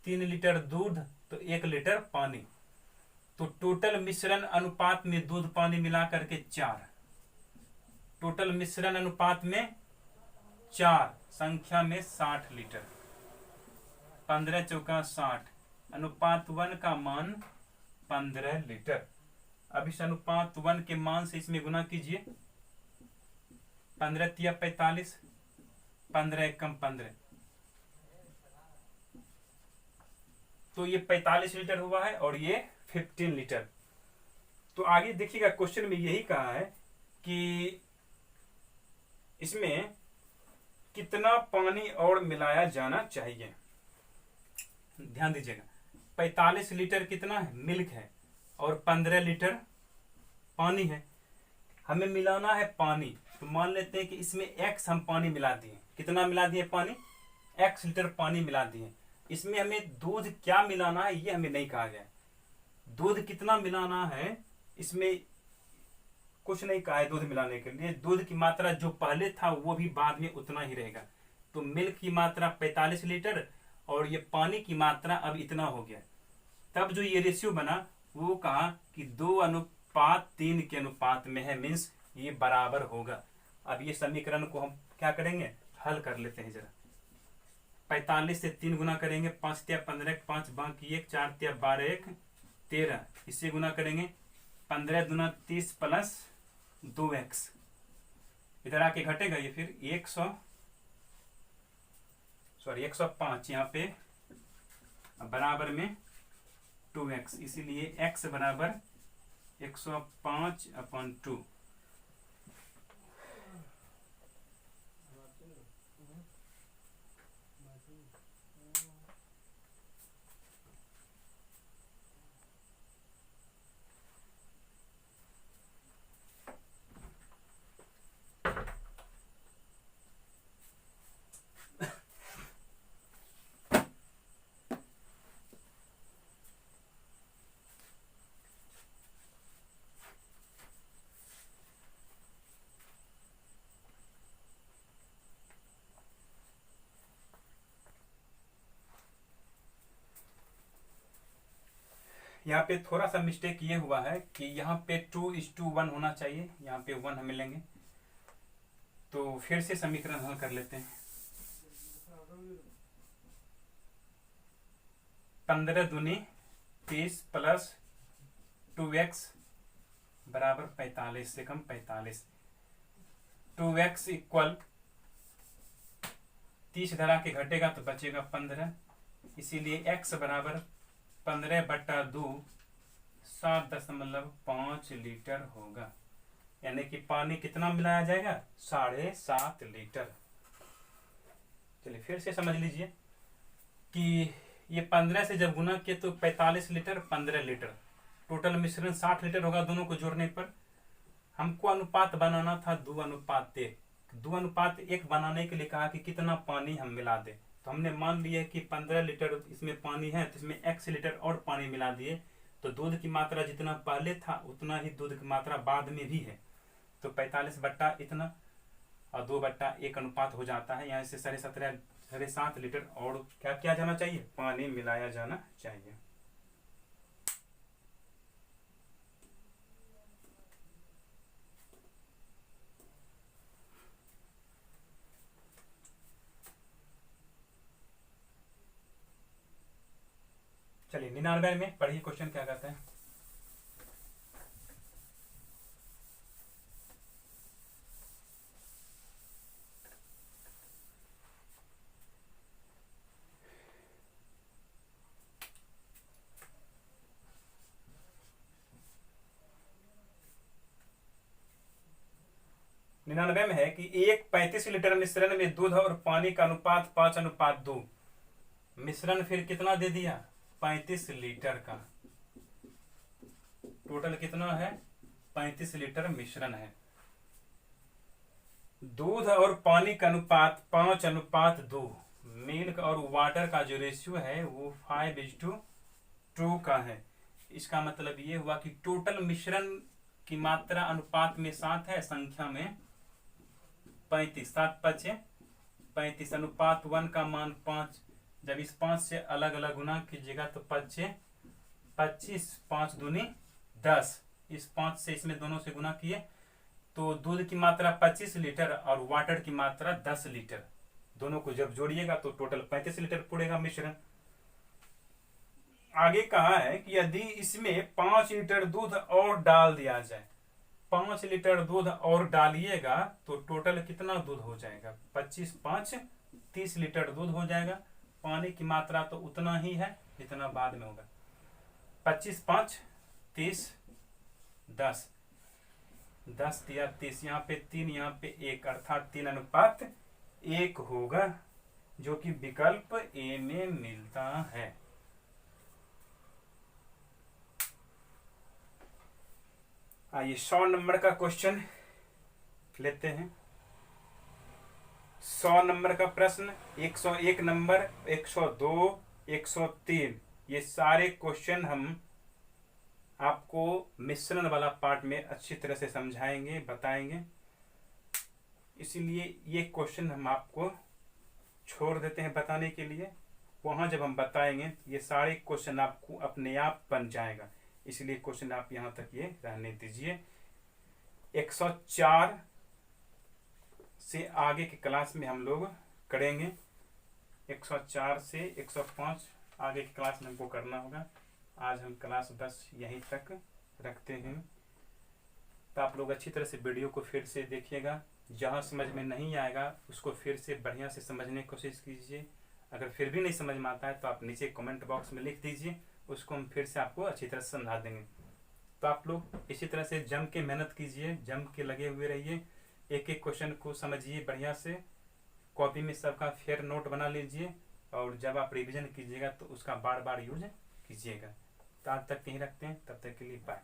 3 लीटर दूध तो 1 लीटर पानी। तो टोटल मिश्रण अनुपात में दूध पानी मिला करके 4। टोटल मिश्रण अनुपात में 4 संख्या में 60 लीटर, 15 चौका 60, अनुपात 1 का मान 15 लीटर। अब इस अनुपात 1 के मान से इसमें गुना कीजिए, 15 तिया 45, 15 एकम 15, तो ये 45 लीटर हुआ है और ये 15 लीटर। तो आगे देखिएगा क्वेश्चन में यही कहा है कि इसमें कितना पानी और मिलाया जाना चाहिए। ध्यान दीजिएगा, 45 लीटर कितना है, मिल्क है, और 15 लीटर पानी है। हमें मिलाना है पानी, तो मान लेते हैं कि इसमें x हम पानी मिला दिए। कितना मिला दिए पानी, x लीटर पानी मिला दिए। इसमें हमें दूध क्या मिलाना है ये हमें नहीं कहा गया। दूध कितना मिलाना है इसमें कुछ नहीं कहा है। दूध मिलाने के लिए दूध की मात्रा जो पहले था वो भी बाद में उतना ही रहेगा। तो मिल्क की मात्रा 45 लीटर और ये पानी की मात्रा अब इतना हो गया। तब जो ये रेशियो बना वो कहा कि 2:3 के अनुपात में है, मीन्स ये बराबर होगा। अब ये समीकरण को हम क्या करेंगे, हल कर लेते हैं जरा। 45 से 3 गुना करेंगे, 5 तिया 15, 5 बाकी 1, 4 तिया 12, 1 13। इससे गुना करेंगे 15 दूना 30 प्लस 2x, इधर आके घटेगा ये फिर 105 यहाँ पे बराबर में 2x, इसीलिए x बराबर 105/2। यहाँ पे थोड़ा सा मिस्टेक ये हुआ है कि यहाँ पे 2:1 होना चाहिए, यहाँ पे 1 हमें लेंगे। तो फिर से समीकरण हल कर लेते हैं। 15 दूनी 30 प्लस 2x बराबर 45 से कम 45। 2x इक्वल 30 धरा के घटेगा तो बचेगा 15, इसीलिए x बराबर 15/2 7.5 लीटर होगा। यानी कि पानी कितना मिलाया जाएगा, 7.5 लीटर। चलिए फिर से समझ लीजिए कि ये 15 से जब गुना किए तो 45 लीटर 15 लीटर, टोटल मिश्रण 60 लीटर होगा। दोनों को जोड़ने पर हमको अनुपात बनाना था 2:1। 2:1 बनाने के लिए कहा कि कितना पानी हम मिला दें। तो हमने मान लिया कि 15 लीटर इसमें पानी है, तो इसमें x लीटर और पानी मिला दिए। तो दूध की मात्रा जितना पहले था उतना ही दूध की मात्रा बाद में भी है। तो 45 बट्टा इतना और 2/1 अनुपात हो जाता है। यहाँ से 7.5 लीटर और क्या किया जाना चाहिए, पानी मिलाया जाना चाहिए। चलिए 99 में पढ़िए क्वेश्चन क्या कहता है। निन्यानवे में है कि एक 35 लीटर मिश्रण में दूध और पानी का अनुपात 5:2। मिश्रण फिर कितना दे दिया, 35 लीटर का। टोटल कितना है, 35 लीटर मिश्रण है। दूध और पानी का अनुपात 5:2। मिल्क और वाटर का जो रेशियो है वो 5:2 का है। इसका मतलब ये हुआ कि टोटल मिश्रण की मात्रा अनुपात में 7 है, संख्या में 35। 7×5 = 35। अनुपात 1 का मान 5। जब इस 5 से अलग अलग गुना कीजिएगा तो 5×5 = 25, 5×2 = 10। इस 5 से इसमें दोनों से गुना किए तो दूध की मात्रा 25 लीटर और वाटर की मात्रा 10 लीटर, दोनों को जब जोड़िएगा तो टोटल 35 लीटर पड़ेगा मिश्रण। आगे कहा है कि यदि इसमें 5 लीटर दूध और डाल दिया जाए, 5 लीटर दूध और डालिएगा तो टोटल कितना दूध हो जाएगा, 25 5 30 लीटर दूध हो जाएगा। पानी की मात्रा तो उतना ही है जितना बाद में होगा, 25 5 30 10 10 दिया 30, यहाँ पे 3 यहाँ पे 1, अर्थात 3:1 होगा, जो कि विकल्प ए में मिलता है। आइए 100 नंबर का क्वेश्चन लेते हैं। 100 नंबर का प्रश्न, 101 नंबर, 102, 103, ये सारे क्वेश्चन हम आपको मिश्रण वाला पार्ट में अच्छी तरह से समझाएंगे, बताएंगे। इसीलिए ये क्वेश्चन हम आपको छोड़ देते हैं बताने के लिए, वहां जब हम बताएंगे ये सारे क्वेश्चन आपको अपने आप बन जाएगा, इसलिए क्वेश्चन आप यहां तक ये रहने दीजिए। 104 से आगे की क्लास में हम लोग करेंगे, 104 से 105 आगे की क्लास में हमको करना होगा। आज हम क्लास बस यहीं तक रखते हैं। तो आप लोग अच्छी तरह से वीडियो को फिर से देखिएगा, जहाँ समझ में नहीं आएगा उसको फिर से बढ़िया से समझने की कोशिश कीजिए। अगर फिर भी नहीं समझ में आता है तो आप नीचे कमेंट बॉक्स में लिख दीजिए, उसको हम फिर से आपको अच्छी तरह से समझा देंगे। तो आप लोग इसी तरह से जम के मेहनत कीजिए, जम के लगे हुए रहिए, एक एक क्वेश्चन को समझिए बढ़िया से, कॉपी में सबका फेयर नोट बना लीजिए, और जब आप रिवीजन कीजिएगा तो उसका बार बार यूज कीजिएगा। तो आज तक यहीं रखते हैं, तब तक के लिए बाय।